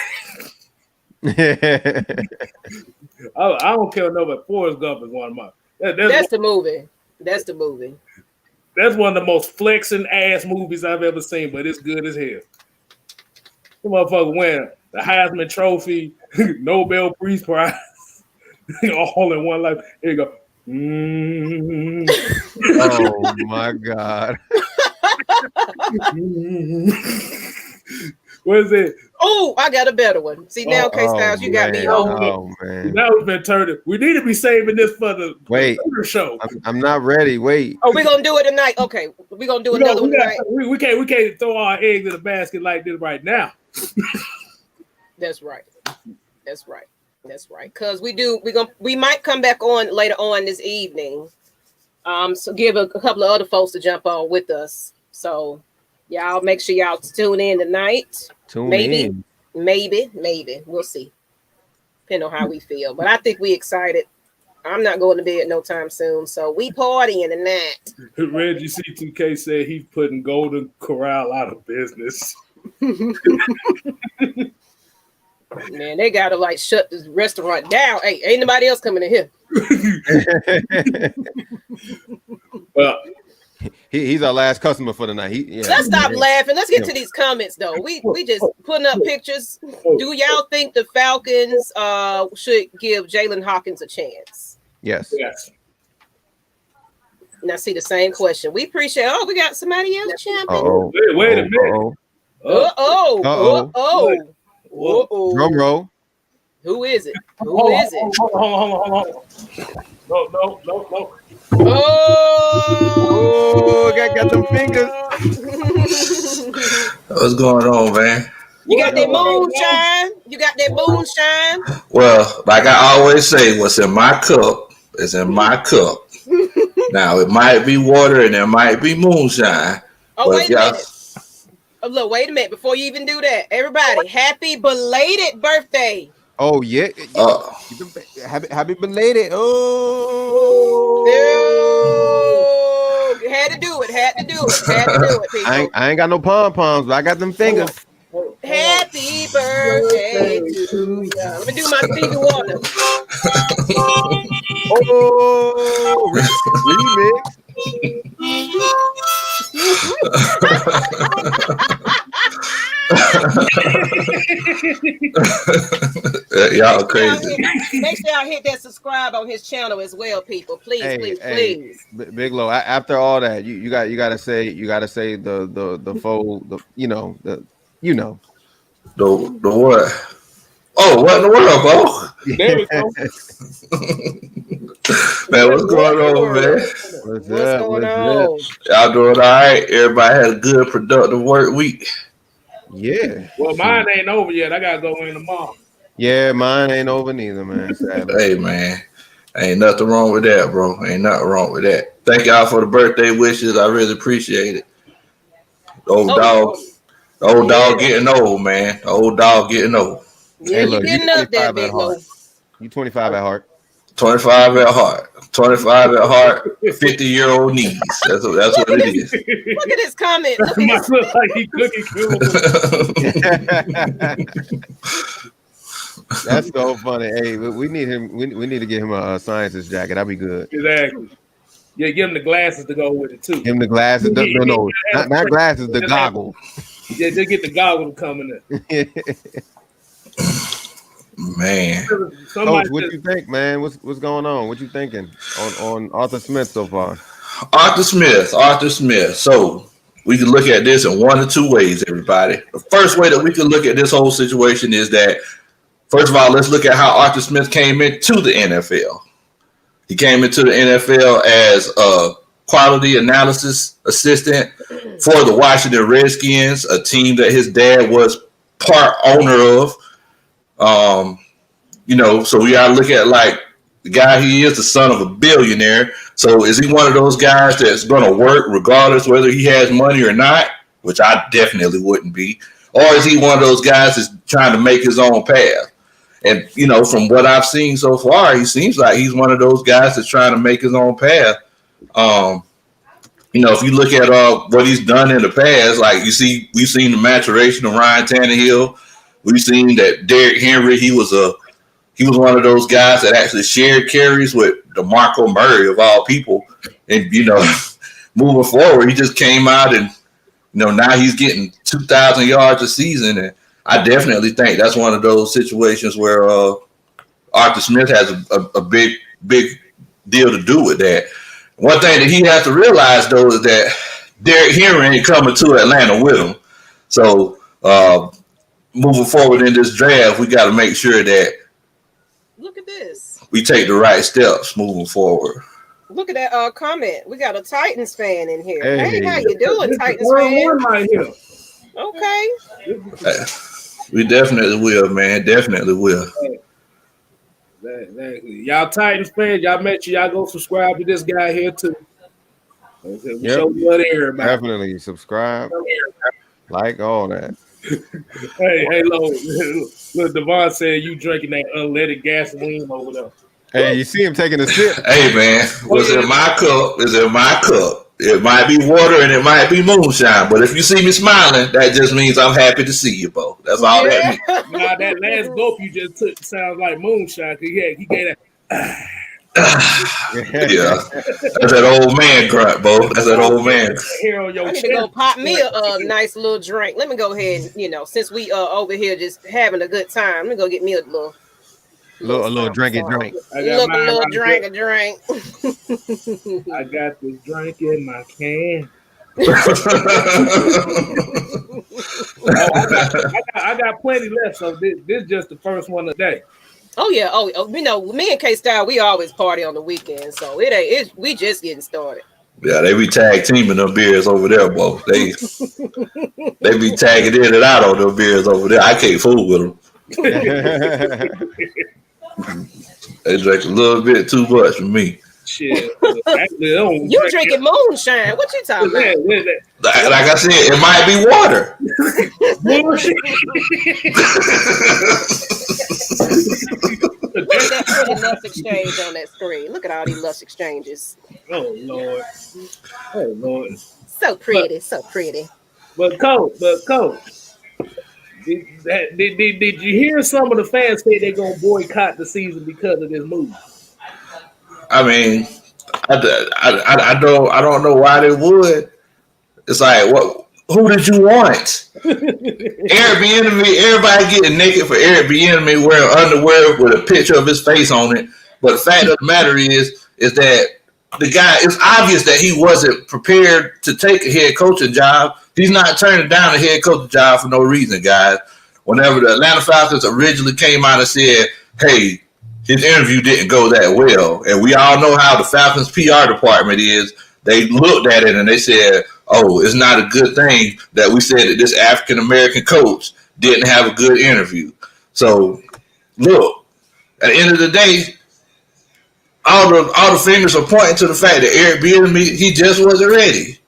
[SPEAKER 2] I don't care no, but Forrest Gump is one of my. That's
[SPEAKER 3] the movie. That's the movie.
[SPEAKER 2] That's one of the most flexing ass movies I've ever seen, but it's good as hell. The motherfucker win the Heisman Trophy, Nobel Peace Prize, all in one life. Here you go.
[SPEAKER 4] Oh my God.
[SPEAKER 2] What is it?
[SPEAKER 3] Oh, I got a better one. See now, K Styles, you got me on.
[SPEAKER 4] Oh man.
[SPEAKER 2] That was been turned. We need to be saving this for the show.
[SPEAKER 4] I'm not ready. Wait.
[SPEAKER 3] Oh, we're gonna do it tonight. Okay, we're gonna do another one tonight.
[SPEAKER 2] We can't throw our eggs in the basket like this right now.
[SPEAKER 3] That's right. Because we might come back on later on this evening. So give a couple of other folks to jump on with us. So y'all make sure y'all tune in tonight. Maybe. We'll see. Depending on how we feel. But I think we excited. I'm not going to bed no time soon. So we partying tonight.
[SPEAKER 2] Reggie C2K said he's putting Golden Corral out of business.
[SPEAKER 3] Man, they gotta like shut this restaurant down. Hey, ain't nobody else coming in here.
[SPEAKER 2] Well,
[SPEAKER 4] he's our last customer for the night.
[SPEAKER 3] Let's stop laughing. Let's get to these comments though. We just putting up pictures. Do y'all think the Falcons should give Jalen Hawkins a chance?
[SPEAKER 4] Yes.
[SPEAKER 3] Now see the same question. We appreciate. Oh, we got somebody else champion.
[SPEAKER 2] Wait a minute.
[SPEAKER 4] Drum roll.
[SPEAKER 3] Who is it?
[SPEAKER 2] Hold on. No.
[SPEAKER 3] Oh,
[SPEAKER 4] got them fingers.
[SPEAKER 6] What's going on, man?
[SPEAKER 3] You got that moonshine.
[SPEAKER 6] Well, like I always say, what's in my cup is in my cup. Now, it might be water and it might be moonshine.
[SPEAKER 3] Oh, wait a minute. Oh, look, wait a minute. Before you even do that, everybody, happy belated birthday.
[SPEAKER 4] Oh, yeah. Happy belated. Oh.
[SPEAKER 3] Had to do it, people.
[SPEAKER 4] I ain't got no pom-poms, but I got them fingers.
[SPEAKER 3] Happy birthday to you. Let me do my Stevie Wonder.
[SPEAKER 4] Oh, remix.
[SPEAKER 6] Y'all crazy.
[SPEAKER 3] Make sure y'all hit that subscribe on his channel as well, people. Please, please.
[SPEAKER 4] Big Low. After all that, you gotta say the
[SPEAKER 6] The what? Oh, what in the world, bro?
[SPEAKER 2] There we go.
[SPEAKER 6] Man, what's going on, man?
[SPEAKER 3] What's going on?
[SPEAKER 6] Y'all doing all right? Everybody had a good, productive work week.
[SPEAKER 4] Yeah.
[SPEAKER 2] Well, mine ain't over yet. I gotta go in tomorrow.
[SPEAKER 4] Yeah, mine ain't over neither, man. Sadly.
[SPEAKER 6] Hey, man. Ain't nothing wrong with that, bro. Ain't nothing wrong with that. Thank y'all for the birthday wishes. I really appreciate it. Old dog getting old, man. Old dog getting old.
[SPEAKER 3] Yeah, you getting up there, Big Low.
[SPEAKER 4] You 25 at heart.
[SPEAKER 6] 25 at heart. 25 at heart. 50-year-old knees. That's what it is.
[SPEAKER 3] Look at this comment. Look
[SPEAKER 2] Might look like he cooking cool.
[SPEAKER 4] That's so funny. Hey, we need him. We need to get him a scientist jacket. That'd be good.
[SPEAKER 2] Exactly. Yeah, give him the glasses to go with it too.
[SPEAKER 4] Give him the glasses. No, not glasses. The goggles.
[SPEAKER 2] Yeah, just get the goggles coming in.
[SPEAKER 6] Man.
[SPEAKER 4] Coach, what you think, man? What's going on? What you thinking on Arthur Smith so far?
[SPEAKER 6] Arthur Smith. So we can look at this in one of two ways, everybody. The first way that we can look at this whole situation is that, first of all, let's look at how Arthur Smith came into the NFL. He came into the NFL as a quality analysis assistant for the Washington Redskins, a team that his dad was part owner of. So we gotta look at like the guy he is, the son of a billionaire. So is he one of those guys that's gonna work regardless whether he has money or not? Which I definitely wouldn't be. Or is he one of those guys that's trying to make his own path? And from what I've seen so far, he seems like he's one of those guys that's trying to make his own path. If you look at what he's done in the past, like we've seen the maturation of Ryan Tannehill. We've seen that Derrick Henry, he was one of those guys that actually shared carries with DeMarco Murray of all people. And, moving forward, he just came out and, now he's getting 2,000 yards a season. And I definitely think that's one of those situations where Arthur Smith has a big deal to do with that. One thing that he has to realize, though, is that Derrick Henry ain't coming to Atlanta with him. So, moving forward in this draft, we got to make sure that
[SPEAKER 3] look at this.
[SPEAKER 6] We take the right steps moving forward.
[SPEAKER 3] Look at that comment. We got a Titans fan in here.
[SPEAKER 4] Hey,
[SPEAKER 3] how you doing, Titans fan? Right here. Okay.
[SPEAKER 6] We definitely will, man. Definitely will.
[SPEAKER 2] Exactly. Y'all Titans fans, y'all make sure y'all go subscribe to this guy here too. Okay, show blood everybody.
[SPEAKER 4] Definitely subscribe, like all that.
[SPEAKER 2] Hey, look, Devon said you drinking that unleaded gasoline over there.
[SPEAKER 4] Hey, you see him taking a sip.
[SPEAKER 6] Hey, man, what's in my cup is in my cup. It might be water and it might be moonshine, but if you see me smiling, that just means I'm happy to see you, Bo. That's all that means.
[SPEAKER 2] Now, that last gulp you just took sounds like moonshine. He gave that.
[SPEAKER 6] Yeah, that's that old man grunt, Bo. That's that old man.
[SPEAKER 3] I need to go pop me a nice little drink. Let me go ahead and, since we over here just having a good time, let me go get me a little
[SPEAKER 4] drink.
[SPEAKER 3] A little drink.
[SPEAKER 2] I got this drink in my can. I got plenty left, so this is just the first one today.
[SPEAKER 3] Oh yeah. Me and K-Style, we always party on the weekend, so we just getting started.
[SPEAKER 6] Yeah, they be tag teaming them beers over there, Bo. They be tagging in and out on them beers over there. I can't fool with them. They drink a little bit too much for me.
[SPEAKER 2] Shit.
[SPEAKER 3] You drinking moonshine. What you talking about?
[SPEAKER 6] Like I said, it might be water.
[SPEAKER 3] That pretty lust exchange on that screen. Look at all these lust exchanges.
[SPEAKER 2] Oh Lord.
[SPEAKER 3] So pretty.
[SPEAKER 2] But coach. Did you hear some of the fans say they're gonna boycott the season because of this move?
[SPEAKER 6] I mean, I don't know why they would. It's like, what who did you want? Eric Bieniemy, everybody getting naked for Eric Bieniemy wearing underwear with a picture of his face on it. But the fact of the matter is that the guy, it's obvious that he wasn't prepared to take a head coaching job. He's not turning down a head coaching job for no reason, guys. Whenever the Atlanta Falcons originally came out and said, hey, his interview didn't go that well, and we all know how the Falcons PR department is, they looked at it and they said, oh, it's not a good thing that we said that this African-American coach didn't have a good interview. So, look, at the end of the day, all the fingers are pointing to the fact that Eric Bieniemy, he just wasn't ready.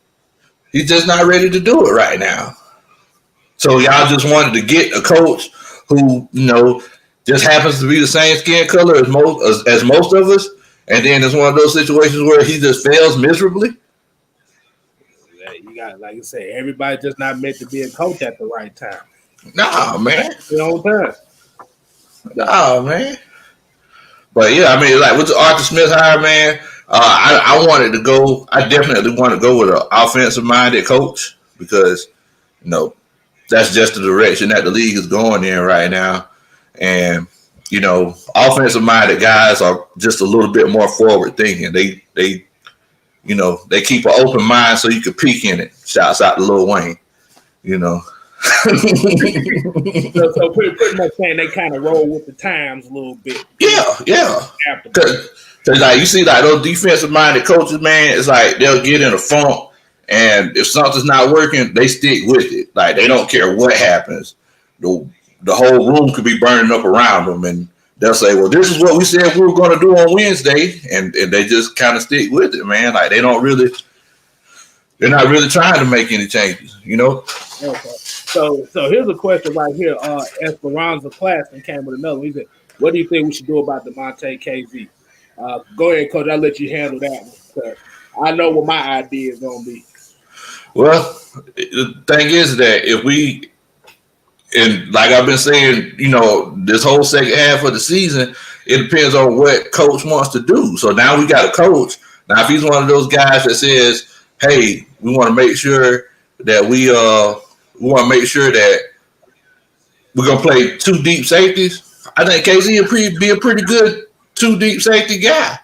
[SPEAKER 6] He's just not ready to do it right now. So y'all just wanted to get a coach who, just happens to be the same skin color as most of us, and then it's one of those situations where he just fails miserably.
[SPEAKER 2] You got, like you said, everybody just not meant to be a coach at the right time.
[SPEAKER 6] Nah, man.
[SPEAKER 2] Time.
[SPEAKER 6] Nah, man. But yeah, I mean, like with the Arthur Smith hire, man, I wanted to go. I definitely want to go with an offensive-minded coach because, that's just the direction that the league is going in right now. And, offensive-minded guys are just a little bit more forward-thinking. They keep an open mind so you can peek in it. Shouts out to Lil Wayne,
[SPEAKER 2] so pretty much saying they kind of roll with the times a little bit.
[SPEAKER 6] Yeah. Because like you see, like those defensive-minded coaches, man, it's like they'll get in a funk, and if something's not working, they stick with it. Like they don't care what happens. The whole room could be burning up around them, and they'll say, "Well, this is what we said we were going to do on Wednesday," and they just kind of stick with it, man. Like they're not really trying to make any changes,
[SPEAKER 2] Okay. So here's a question right here. Esperanza Claxton came with another one. He said, what do you think we should do about DeMonte KZ? Go ahead, Coach. I'll let you handle that one. I know what my idea is going to be.
[SPEAKER 6] Well, the thing is that if we, and like I've been saying, this whole second half of the season, it depends on what coach wants to do. So now we got a coach. Now, if he's one of those guys that says, hey, we want to make sure that we want to make sure that we're going to play two deep safeties, I think KZ will be a pretty good two deep safety guy,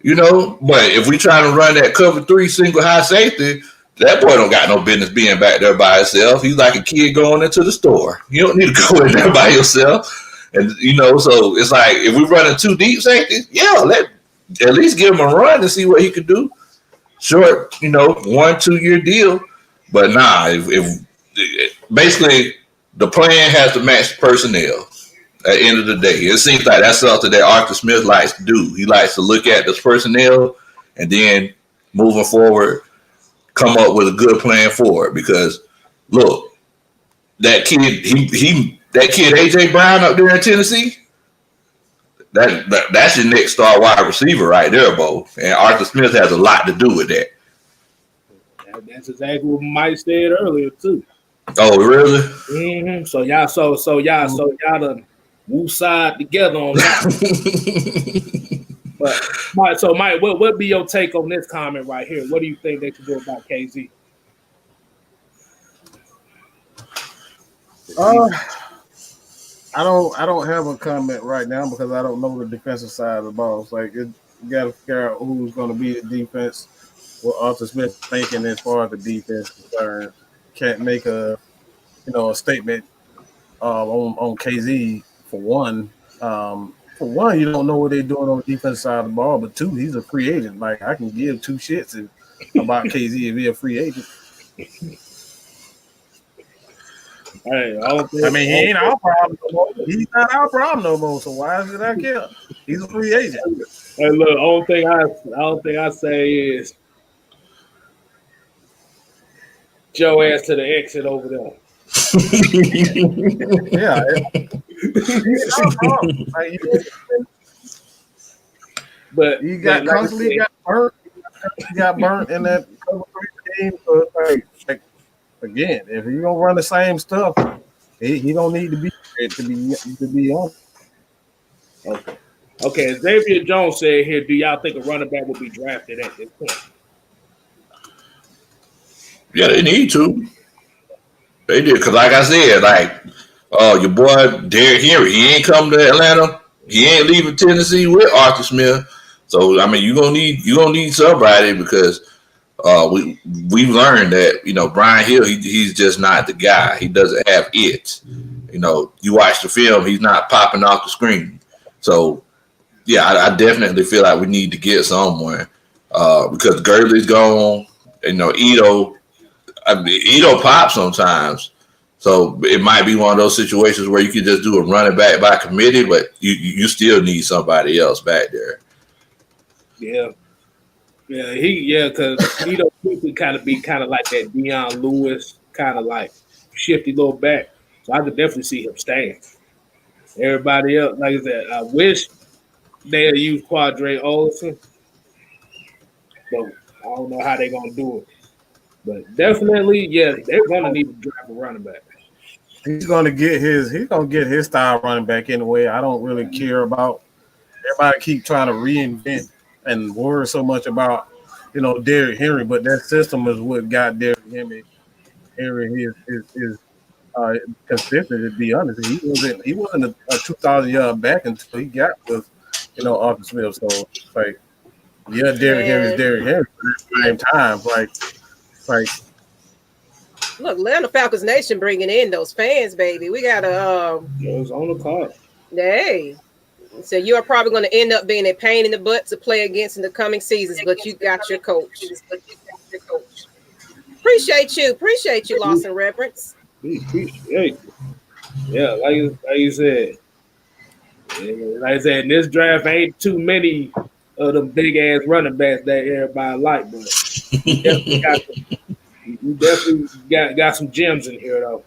[SPEAKER 6] But if we try to run that cover 3 single high safety, that boy don't got no business being back there by himself. He's like a kid going into the store. You don't need to go in there by yourself. And, so it's like if we run a 2 deep safety, let at least give him a run and see what he can do. Short, 1-2 year deal. But nah, if basically the plan has to match the personnel at the end of the day. It seems like that's something that Arthur Smith likes to do. He likes to look at this personnel and then moving forward, come up with a good plan for it. Because look, that kid, that kid AJ Brown up there in Tennessee, that's your next star wide receiver right there, Bo. And Arthur Smith has a lot to do with that.
[SPEAKER 2] That's exactly what Mike said earlier too.
[SPEAKER 6] Oh, really?
[SPEAKER 2] Mm-hmm. So y'all done woo side together on that. But Mike, what be your take on this comment right here? What do you think they should do about KZ?
[SPEAKER 1] I don't have a comment right now because I don't know the defensive side of the ball. It's like you got to figure out who's going to be the defense. What Arthur Smith thinking as far as the defense is concerned. Can't make a statement on KZ for one. For one, you don't know what they're doing on the defense side of the ball, but 2, he's a free agent. Like I can give 2 shits about KZ if he's a free agent.
[SPEAKER 2] Hey,
[SPEAKER 1] he ain't our problem no more. He's not our problem no more. So why should I care? He's a free agent.
[SPEAKER 2] Hey, look, only thing I say is Joe ass to the exit over there.
[SPEAKER 1] Yeah. It's our problem. Like,
[SPEAKER 2] but
[SPEAKER 1] he got constantly got burnt. He got burnt in that cover 3 game. So like, again, if you don't run the same stuff, he don't need to be there to be on.
[SPEAKER 2] Okay. Xavier Jones said here, do y'all think a running back will be drafted at this point?
[SPEAKER 6] Yeah, they need to. They did, because like I said, like your boy Derrick Henry, he ain't come to Atlanta. He ain't leaving Tennessee with Arthur Smith. So I mean, you gonna need somebody, because we've learned that, you know, Brian Hill, he's just not the guy. He doesn't have it. You know, you watch the film, he's not popping off the screen. So yeah, I definitely feel like we need to get someone because Gurley's gone. You know, Ito pops sometimes. So it might be one of those situations where you can just do a running back by committee, but you still need somebody else back there.
[SPEAKER 2] Yeah. Yeah, because Ito could kind of be like that Deion Lewis, kind of like shifty little back. So I could definitely see him staying. Everybody else, like I said, I wish they had used Quadre Olson. So I don't know how they're going to do it. But definitely, yeah, they're going to need to draft a running back.
[SPEAKER 1] He's gonna get his style running back anyway. I don't really care about everybody keep trying to reinvent and worry so much about, you know, Derrick Henry, but that system is what got Derrick Henry is consistent. To be honest, he wasn't a 2,000 yard back until he got with, you know, Arthur Smith. So like, yeah, Derrick Henry's Derrick Henry, but at the same time, like.
[SPEAKER 3] Look, Atlanta Falcons Nation bringing in those fans, baby. We got
[SPEAKER 2] it's on the card.
[SPEAKER 3] Hey, so you are probably going to end up being a pain in the butt to play against in the coming seasons, but you got your coach. Appreciate you, Loss and Reverence.
[SPEAKER 2] Appreciate you. Yeah, like you said. Like I said, in this draft ain't too many of them big ass running backs that everybody like, but you definitely got some gems in here though.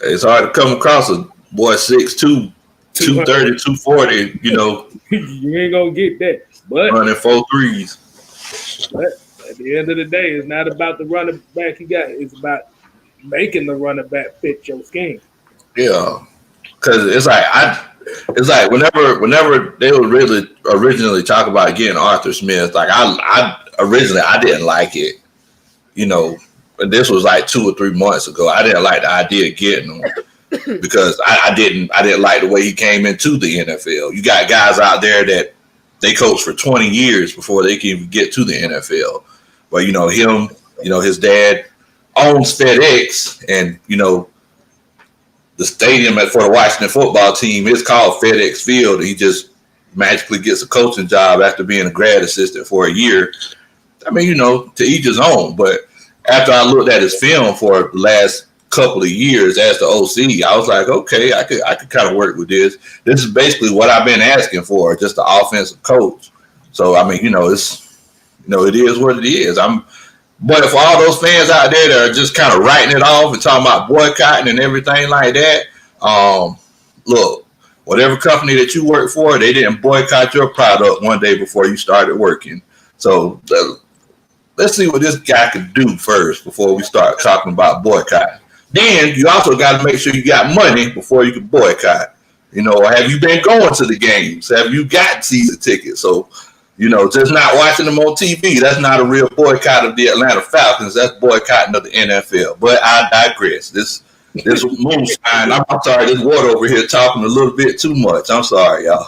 [SPEAKER 6] It's hard to come across a boy 6'2", 230, 240, you know.
[SPEAKER 2] You ain't gonna get that. But
[SPEAKER 6] running 4 threes.
[SPEAKER 2] But at the end of the day, it's not about the running back you got. It's about making the running back fit your scheme.
[SPEAKER 6] Yeah. Cause it's like whenever they would really originally talk about getting Arthur Smith, like I originally didn't like it. You know, but this was like 2 or 3 months ago. I didn't like the idea of getting him because I didn't like the way he came into the NFL. You got guys out there that they coach for 20 years before they can even get to the NFL. But you know, him, you know, his dad owns FedEx, and you know, the stadium for the Washington football team is called FedEx Field. He just magically gets a coaching job after being a grad assistant for a year. I mean, you know, to each his own. But after I looked at his film for the last couple of years as the OC, I was like, okay, I could kind of work with this. This is basically what I've been asking for, just an offensive coach. So I mean, you know, it is what it is. But for all those fans out there that are just kind of writing it off and talking about boycotting and everything like that, look, whatever company that you work for, they didn't boycott your product one day before you started working. So let's see what this guy can do first before we start talking about boycott. Then you also got to make sure you got money before you can boycott. You know, have you been going to the games? Have you got season tickets? So, you know, just not watching them on TV, that's not a real boycott of the Atlanta Falcons. That's boycotting of the NFL. But I digress. This moonshine, I'm sorry, this water over here talking a little bit too much. I'm sorry, y'all.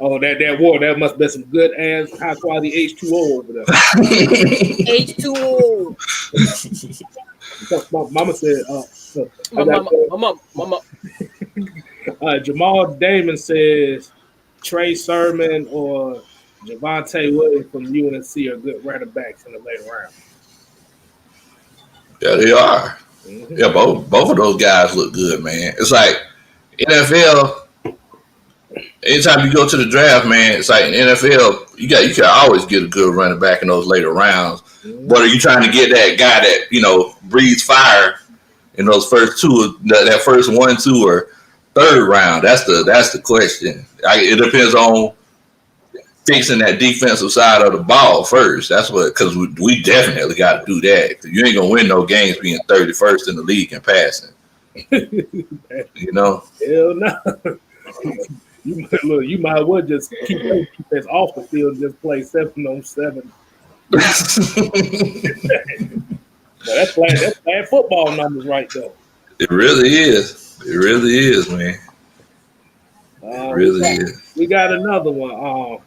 [SPEAKER 2] Oh, that water, that must be some good ass high quality H2O over there.
[SPEAKER 3] H2O.
[SPEAKER 2] Mama said,
[SPEAKER 3] Mama.
[SPEAKER 2] Jamal Damon says Trey Sermon or Javonte Williams from UNC are good running backs in the later round.
[SPEAKER 6] Yeah, they are. Mm-hmm. Yeah, both of those guys look good, man. It's like NFL. Anytime you go to the draft, man, it's like in NFL, you can always get a good running back in those later rounds. Mm-hmm. But are you trying to get that guy that, you know, breathes fire in those first two, that first 1, 2, or third round? That's the question. It depends on fixing that defensive side of the ball first. That's what, because we definitely got to do that. You ain't gonna win no games being 31st in the league in passing. You know?
[SPEAKER 2] Hell no. You might as well just keep this off the field and just play 7-on-7. That's bad football numbers right there.
[SPEAKER 6] It really is. It really is, man. It really is.
[SPEAKER 2] We got another one.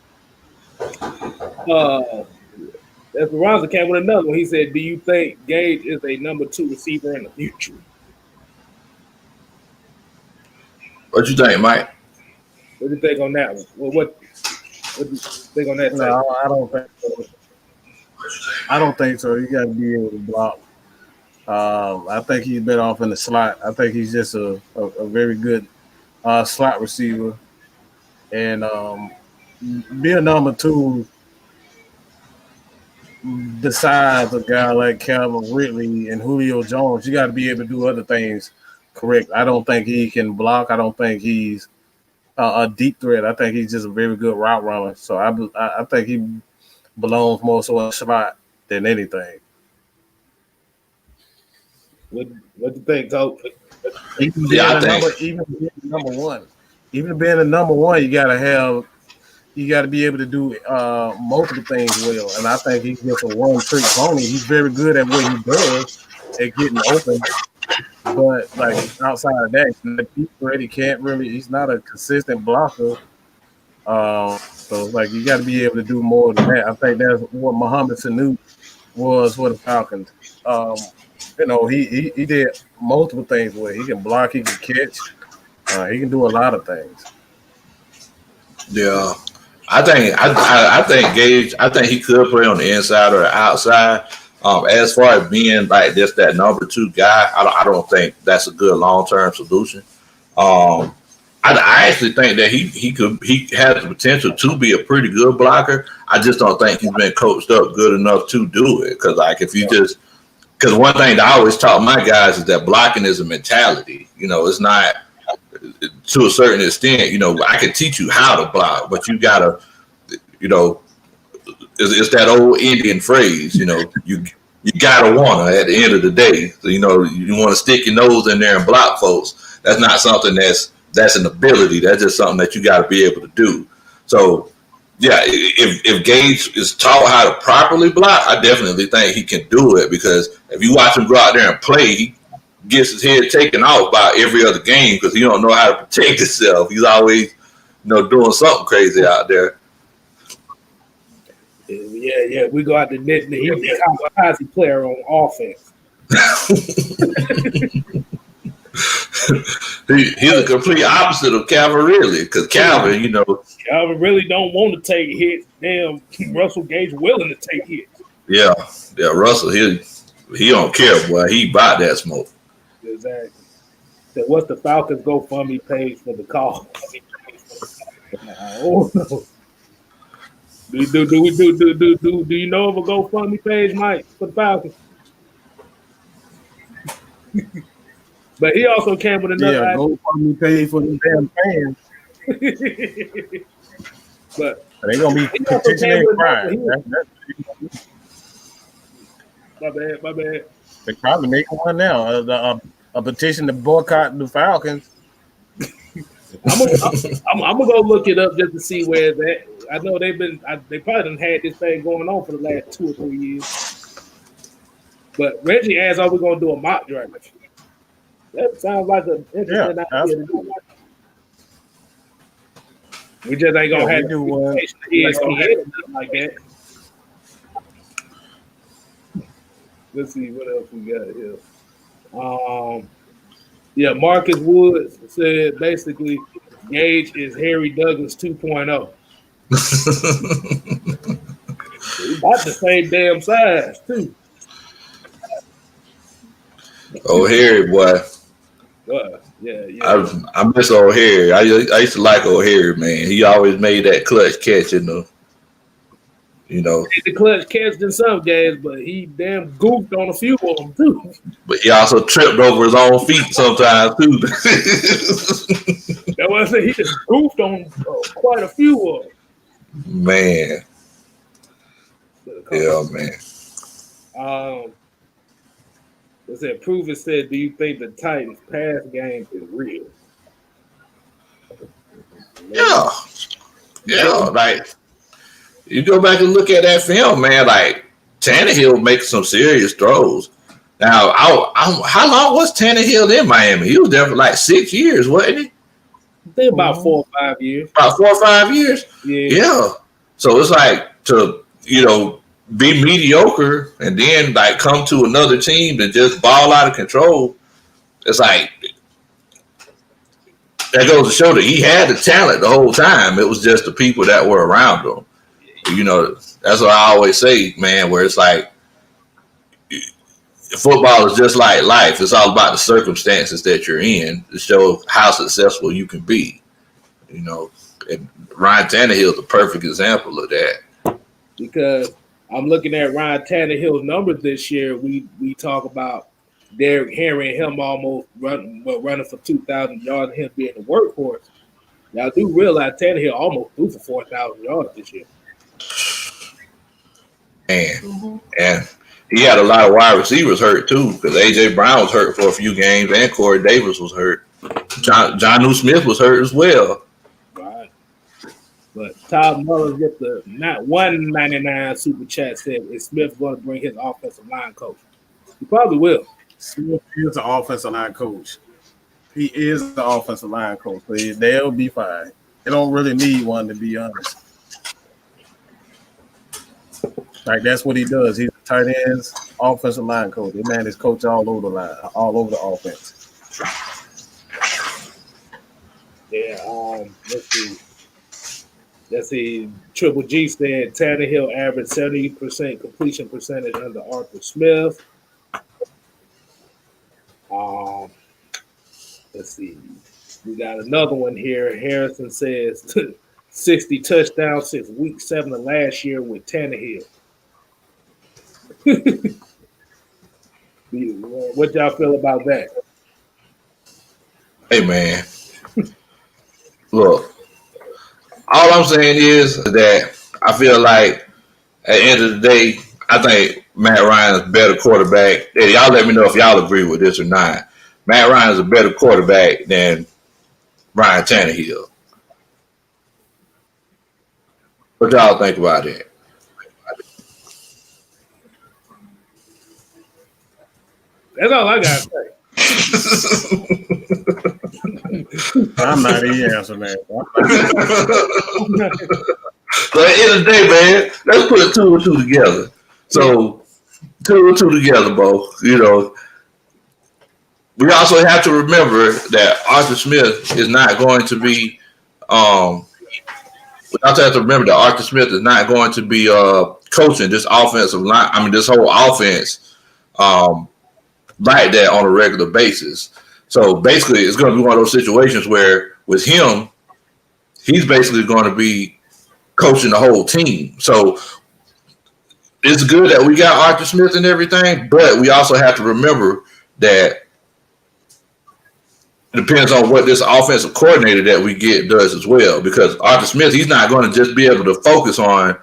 [SPEAKER 2] Esperanza came with another one. He said, "Do you think Gage is a number 2 receiver in the future?"
[SPEAKER 6] What you think, Mike?
[SPEAKER 2] What do you think on that one? What do you think on that?
[SPEAKER 1] No, I don't think so. I don't think so. You got to be able to block. I think he's better off in the slot. I think he's just a very good slot receiver. And being number 2, besides a guy like Calvin Ridley and Julio Jones, you got to be able to do other things correct. I don't think he can block. I don't think he's a deep threat. I think he's just a very good route runner. So I think he belongs more so in a slot than anything.
[SPEAKER 2] What do you think, Coach?
[SPEAKER 1] Even being number 1, even being a number 1, you got to be able to do multiple things well. And I think he's just a one-trick pony. He's very good at what he does at getting open. But like outside of that, he can't really. He's not a consistent blocker. So like you got to be able to do more than that. I think that's what Mohamed Sanu was for the Falcons. He did multiple things where he can block, he can catch, he can do a lot of things.
[SPEAKER 6] Yeah, I think Gage. I think he could play on the inside or the outside. As far as being like just that number 2 guy, I don't think that's a good long-term solution. I actually think that he has the potential to be a pretty good blocker. I just don't think he's been coached up good enough to do it. Because one thing that I always taught my guys is that blocking is a mentality. It's not to a certain extent. I can teach you how to block, but you gotta, it's that old Indian phrase. You gotta wanna at the end of the day. So, you want to stick your nose in there and block folks. That's not something that's an ability. That's just something that you got to be able to do. So, yeah, if Gage is taught how to properly block, I definitely think he can do it, because if you watch him go out there and play, he gets his head taken off by every other game because he don't know how to protect himself. He's always, doing something crazy out there.
[SPEAKER 2] Yeah. We go out the net. He's a kamikaze player on offense.
[SPEAKER 6] He's a complete opposite of Calvin Ridley, because Calvin,
[SPEAKER 2] Calvin really don't want to take hits. Damn, Russell Gage willing to take hits.
[SPEAKER 6] Yeah, Russell, he don't care, boy. He bought that smoke.
[SPEAKER 2] Exactly. So what's the Falcons GoFundMe page for the call? Oh no. Do you know of a GoFundMe page, Mike, for the Falcons? But he also came with another idea.
[SPEAKER 1] GoFundMe page for the damn fans.
[SPEAKER 2] But
[SPEAKER 1] they gonna be petitioning crying.
[SPEAKER 2] My bad.
[SPEAKER 1] They probably making one now. A petition to boycott the Falcons.
[SPEAKER 2] I'm gonna go look it up just to see where it's at. I know they probably done had this thing going on for the last 2 or 3 years. But Reggie asked, "Are we gonna do a mock draft?" That sounds like an interesting idea to do. We just ain't gonna have to one ESPN or nothing like that. Let's see what else we got here. Marcus Woods said basically Gage is Harry Douglas 2.0. About the same damn size too.
[SPEAKER 6] Oh, Harry, boy.
[SPEAKER 2] Yeah.
[SPEAKER 6] I miss old Harry. I used to like old Harry, man. He always made that clutch catch in the.
[SPEAKER 2] The clutch catch in some games, but he damn goofed on a few of them too.
[SPEAKER 6] But he also tripped over his own feet sometimes too.
[SPEAKER 2] That's what I said. He just goofed on quite a few of them.
[SPEAKER 6] Man. Yeah, man.
[SPEAKER 2] What's that? Proven said, "Do you think the Titans' pass game is real?"
[SPEAKER 6] Yeah. Like, you go back and look at that film, man. Like, Tannehill makes some serious throws. Now, how long was Tannehill in Miami? He was there for like 6 years, wasn't he?
[SPEAKER 2] I think about 4 or 5 years.
[SPEAKER 6] About 4 or 5 years?
[SPEAKER 2] Yeah.
[SPEAKER 6] So it's like to, be mediocre and then like come to another team and just ball out of control. It's like that goes to show that he had the talent the whole time. It was just the people that were around him. That's what I always say, man, where it's like football is just like life. It's all about the circumstances that you're in to show how successful you can be. And Ryan Tannehill is a perfect example of that.
[SPEAKER 2] Because I'm looking at Ryan Tannehill's numbers this year. We talk about Derrick Henry and him almost running for 2,000 yards and him being the workhorse. Now, I do realize Tannehill almost threw for 4,000 yards this year.
[SPEAKER 6] And he had a lot of wide receivers hurt too, because A.J. Brown was hurt for a few games and Corey Davis was hurt. Jonnu Smith was hurt as well.
[SPEAKER 2] Right. But Todd Muller with the not 199 super chat said, is Smith going to bring his offensive line coach? He probably will.
[SPEAKER 1] Smith is the offensive line coach. He is the offensive line coach. They'll be fine. They don't really need one, to be honest. Like, that's what he does. He's a tight ends offensive line coach. The man is coach all over the line, all over the offense.
[SPEAKER 2] Yeah, let's see. Triple G said Tannehill averaged 70% completion percentage under Arthur Smith. Let's see. We got another one here. Harrison says 60 touchdowns since week 7 of last year with Tannehill. What y'all feel about that?
[SPEAKER 6] Hey, man. Look, all I'm saying is that I feel like at the end of the day, I think Matt Ryan is a better quarterback. Hey, y'all let me know if y'all agree with this or not. Matt Ryan is a better quarterback than Ryan Tannehill. What y'all think about it?
[SPEAKER 2] That's all I got to say.
[SPEAKER 1] I'm not even answering that.
[SPEAKER 6] So at the end of the day, man, let's put 2 and 2 together. So 2 and 2 together, Bo. We also have to remember that Arthur Smith is not going to be. We also have to remember that Arthur Smith is not going to be coaching this offensive line. I mean, this whole offense like that on a regular basis. So basically, it's going to be one of those situations where with him, he's basically going to be coaching the whole team. So it's good that we got Arthur Smith and everything, but we also have to remember that it depends on what this offensive coordinator that we get does as well. Because Arthur Smith, he's not going to just be able to focus on,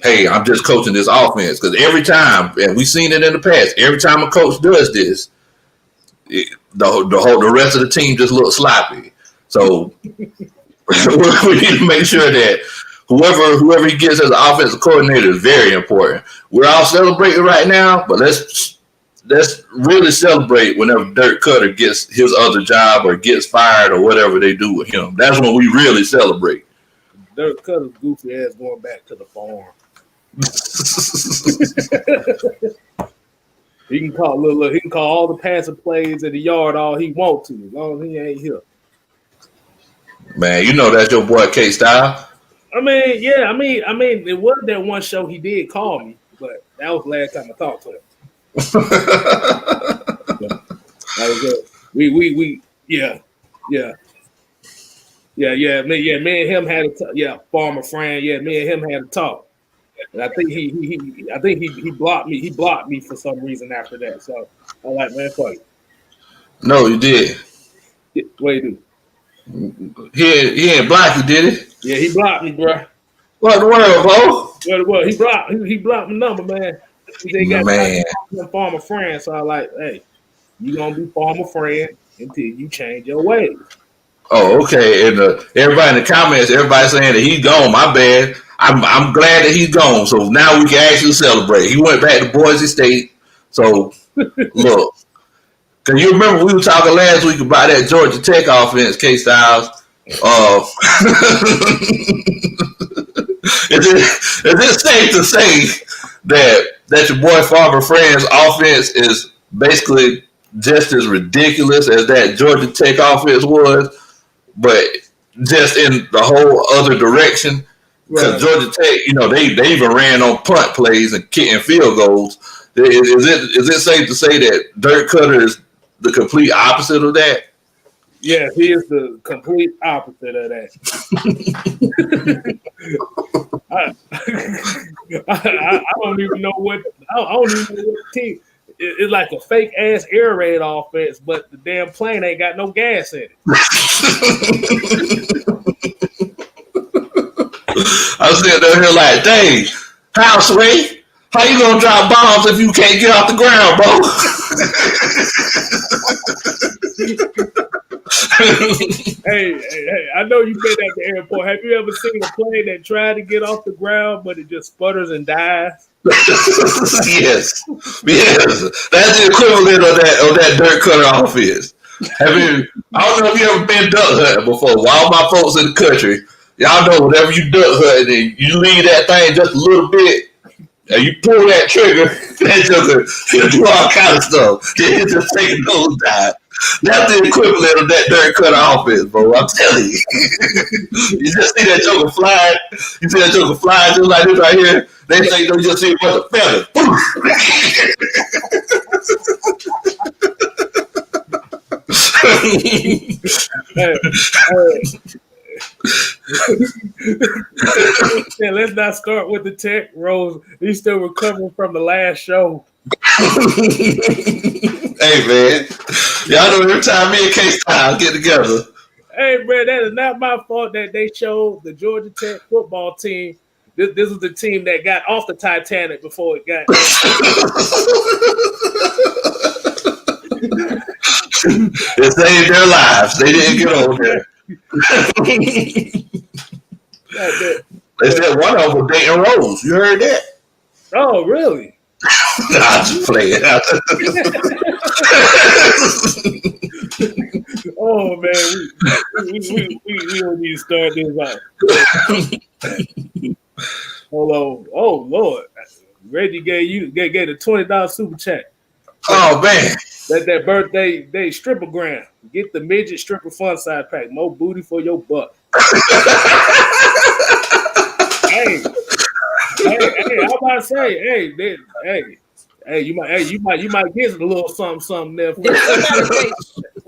[SPEAKER 6] hey, I'm just coaching this offense. Because every time, and we've seen it in the past, every time a coach does this, the rest of the team just looks sloppy. So we need to make sure that whoever he gets as an offensive coordinator is very important. We're all celebrating right now, but let's really celebrate whenever Dirk Cutter gets his other job or gets fired or whatever they do with him. That's when we really celebrate.
[SPEAKER 2] Dirk Cutter's goofy ass going back to the farm. He can call all the passing plays in the yard all he wants to, as long as he ain't here.
[SPEAKER 6] Man, that's your boy K-Style.
[SPEAKER 2] I mean, it was that one show he did call me, but that was the last time I talked to him. That was good. Me and him had a farmer friend. Yeah, me and him had a talk. And I think he blocked me. He blocked me for some reason after that. So I'm like, man, fuck it.
[SPEAKER 6] No, you did.
[SPEAKER 2] What you
[SPEAKER 6] do? He ain't blocked you, did he?
[SPEAKER 2] Yeah, he blocked me, bro.
[SPEAKER 6] What the world, bro?
[SPEAKER 2] Well, he blocked my number, man. He got a farmer friend. So I like, hey, you gonna be farmer friend until you change your ways.
[SPEAKER 6] Oh, okay. And everybody in the comments, everybody saying that he's gone. My bad. I'm glad that he's gone. So now we can actually celebrate. He went back to Boise State. So look, can you remember we were talking last week about that Georgia Tech offense, K-Styles? Is it safe to say that your boy Farmer Friend's offense is basically just as ridiculous as that Georgia Tech offense was, but just in the whole other direction? Because Georgia Tech, they even ran on punt plays and kicking field goals. Is it safe to say that Dirk Cutter is the complete opposite of that?
[SPEAKER 2] Yeah, he is the complete opposite of that. I don't even know what team. It's like a fake ass air raid offense, but the damn plane ain't got no gas in it.
[SPEAKER 6] I was sitting there like, dang, Houseway, how you gonna drop bombs if you can't get off the ground, bro?
[SPEAKER 2] Hey, I know you've been at the airport. Have you ever seen a plane that tried to get off the ground, but it just sputters and dies?
[SPEAKER 6] Yes. That's the equivalent of that Dirk Cutter offense. I don't know if you ever been duck hunting before. All my folks in the country, y'all know whenever you duck hunting, you leave that thing just a little bit, and you pull that trigger, that joker, he'll do all kind of stuff. He'll just take a nose dive. That's the equivalent of that Dirk Cutter offense, bro. I'm telling you. You just see that joker flying. You see that joker flying just like this right here. They say you just see a bunch of feathers.
[SPEAKER 2] Yeah, let's not start with the Tech. Rose, he's still recovering from the last show.
[SPEAKER 6] Hey, man. Y'all know every time me and K-Style get together.
[SPEAKER 2] Hey, man, that is not my fault that they showed the Georgia Tech football team. This was the team that got off the Titanic before it got.
[SPEAKER 6] It saved their lives. They didn't get on there. They said one of them was dating Rose. You heard that?
[SPEAKER 2] Oh, really?
[SPEAKER 6] Nah, just playing.
[SPEAKER 2] Oh man, we don't need to start this out. Hold on. Oh Lord, Reggie gave the $20 super chat.
[SPEAKER 6] Oh man,
[SPEAKER 2] that birthday day stripper gram. Get the midget stripper fun side pack. More booty for your butt. Hey, I'm about to say, you might get a little something there.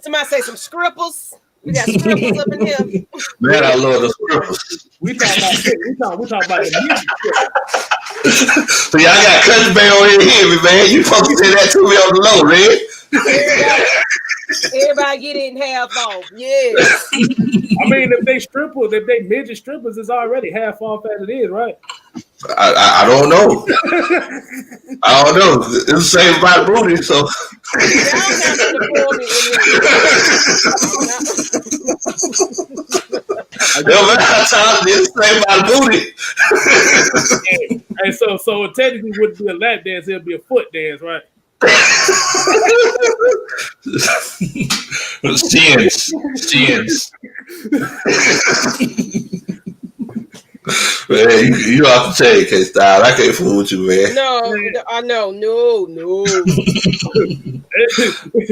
[SPEAKER 3] Somebody say some scribbles. We got scribbles up in here.
[SPEAKER 6] Man, I love the scribbles.
[SPEAKER 2] We talking about the music.
[SPEAKER 6] So y'all got Country Bay on here, me, man. You supposed to say that to me on the low, Red.
[SPEAKER 3] Everybody get it in half off. Yeah.
[SPEAKER 2] I mean, if they midget strippers, it's already half off as it is, right?
[SPEAKER 6] I don't know. I don't know. It's the same about booty, so. No matter how time it's the same about booty.
[SPEAKER 2] And so it technically wouldn't be a lap dance; it'll be a foot dance, right?
[SPEAKER 6] Shins. Man, you have to take K-Style. I can't fool with you, man.
[SPEAKER 3] No.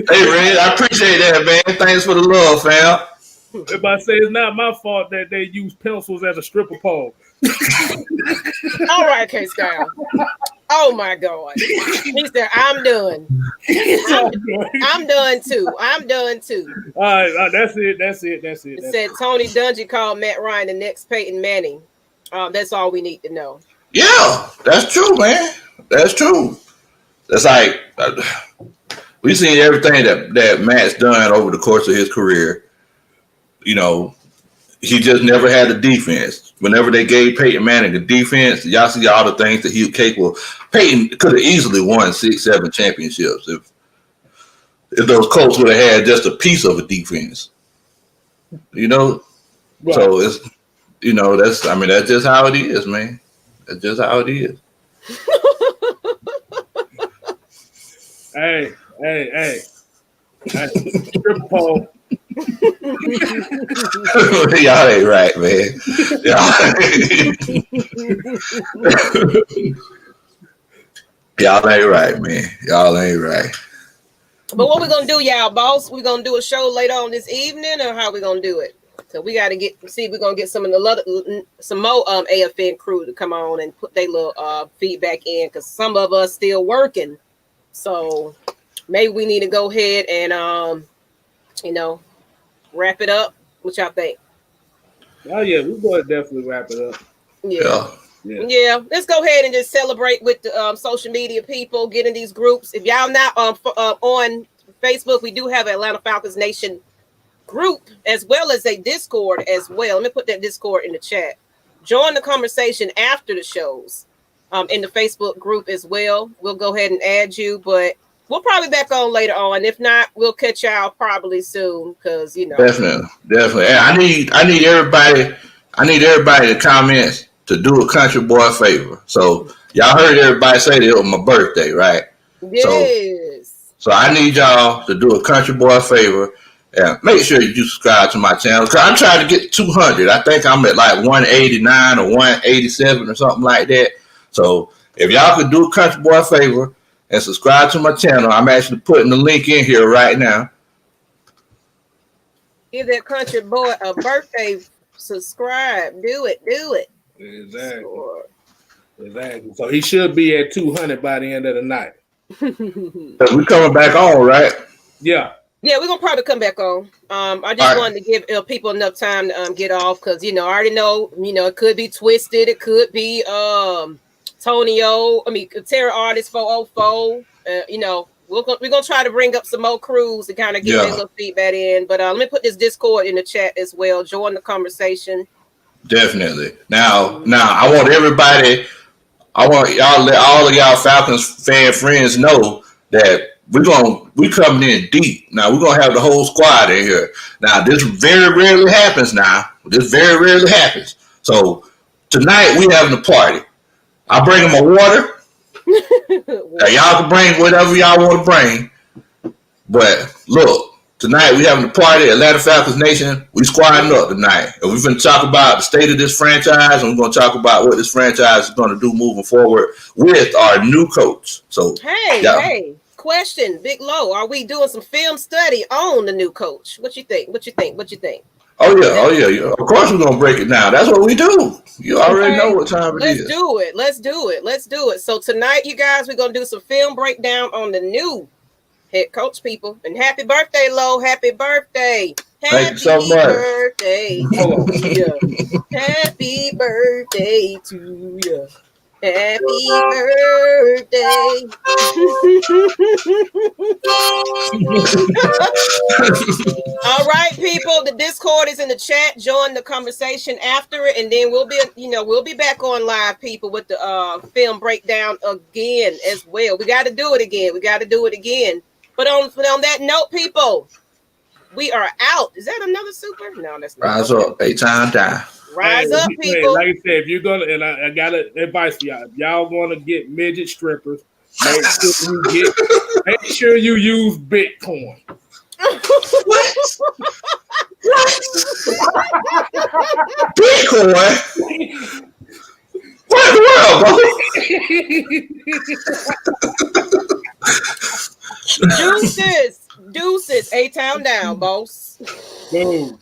[SPEAKER 6] Hey, Red, I appreciate that, man. Thanks for the love, fam.
[SPEAKER 2] If I say it's not my fault that they use pencils as a stripper pole.
[SPEAKER 3] All right, K-Style. Oh my God. He said, I'm done. I'm done too.
[SPEAKER 2] All right, that's it.
[SPEAKER 3] It said Tony Dungy called Matt Ryan the next Peyton Manning. That's all we need to know.
[SPEAKER 6] Yeah, that's true, man. That's true. That's like we've seen everything that Matt's done over the course of his career. You know, he just never had a defense. Whenever they gave Peyton Manning a defense, y'all see all the things that he was capable. Peyton could have easily won 6-7 championships if those Colts would have had just a piece of a defense. You know, right. So it's that's just how it is, man. That's just how it is.
[SPEAKER 2] Hey. Triple pole.
[SPEAKER 6] Y'all ain't right, man. Y'all ain't right, man. Y'all ain't right.
[SPEAKER 3] But what we gonna do, y'all, boss? We gonna do a show later on this evening, or how we gonna do it? So we got to see if we're gonna get some more AFN crew to come on and put their little feedback in, because some of us still working. So maybe we need to go ahead and wrap it up. What y'all think?
[SPEAKER 2] Oh yeah, we're gonna definitely wrap it up.
[SPEAKER 3] Yeah. Let's go ahead and just celebrate with the social media people, getting these groups. If y'all not on Facebook, we do have an Atlanta Falcons Nation group as well as a Discord as well. Let me put that Discord in the chat. Join the conversation after the shows in the Facebook group as well. We'll go ahead and add you, but we'll probably back on later on. If not, we'll catch y'all probably soon, because
[SPEAKER 6] definitely. And I need everybody to comment to do a country boy a favor. So y'all heard everybody say that it was my birthday, right?
[SPEAKER 3] Yes.
[SPEAKER 6] So I need y'all to do a country boy a favor. Yeah, make sure you subscribe to my channel, because I'm trying to get 200. I think I'm at like 189 or 187 or something like that. So if y'all could do a country boy a favor and subscribe to my channel, I'm actually putting the link in here right now.
[SPEAKER 3] Give that country boy a birthday. Subscribe. Do it.
[SPEAKER 2] Exactly. So he should be at 200 by the end of the night.
[SPEAKER 6] Because we coming back on, right?
[SPEAKER 2] Yeah.
[SPEAKER 3] Yeah, we're gonna probably come back on. I just wanted to give people enough time to get off, because I already know, it could be Twisted, it could be Terror Artist 404. We're gonna try to bring up some more crews to kind of get their little feedback in. But let me put this Discord in the chat as well. Join the conversation.
[SPEAKER 6] Definitely. Now I want y'all let all of y'all Falcons fan friends know that we coming in deep. Now we're gonna have the whole squad in here. Now this very rarely happens. So tonight we having a party. I bring them a water. Now, y'all can bring whatever y'all want to bring. But look, tonight we having a party at Atlanta Falcons Nation. We squadding up tonight, and we're going to talk about the state of this franchise, and we're going to talk about what this franchise is going to do moving forward with our new coach. So
[SPEAKER 3] hey. Question, Big Low, are we doing some film study on the new coach? What you think?
[SPEAKER 6] Oh yeah. Of course we're gonna break it down. That's what we do. You already know what time it is.
[SPEAKER 3] Let's do it. So tonight, you guys, we're gonna do some film breakdown on the new head coach, people. And happy birthday, Low. Happy birthday.
[SPEAKER 6] Thank you so much.
[SPEAKER 3] Birthday to you. Happy birthday to you. Happy birthday. All right, people. The Discord is in the chat. Join the conversation after it, and then we'll be back on live, people, with the film breakdown again as well. We got to do it again. But on that note, people, we are out. Is that another super? No, that's not.
[SPEAKER 6] Rise up, 8 times down.
[SPEAKER 3] Rise up, people.
[SPEAKER 2] Like I said, if you're gonna, and I got advice for y'all. If y'all want to get midget strippers, make sure you use Bitcoin.
[SPEAKER 6] What? Bitcoin? What in the world, bro?
[SPEAKER 3] Deuces, A-Town down, boss.
[SPEAKER 2] Boom.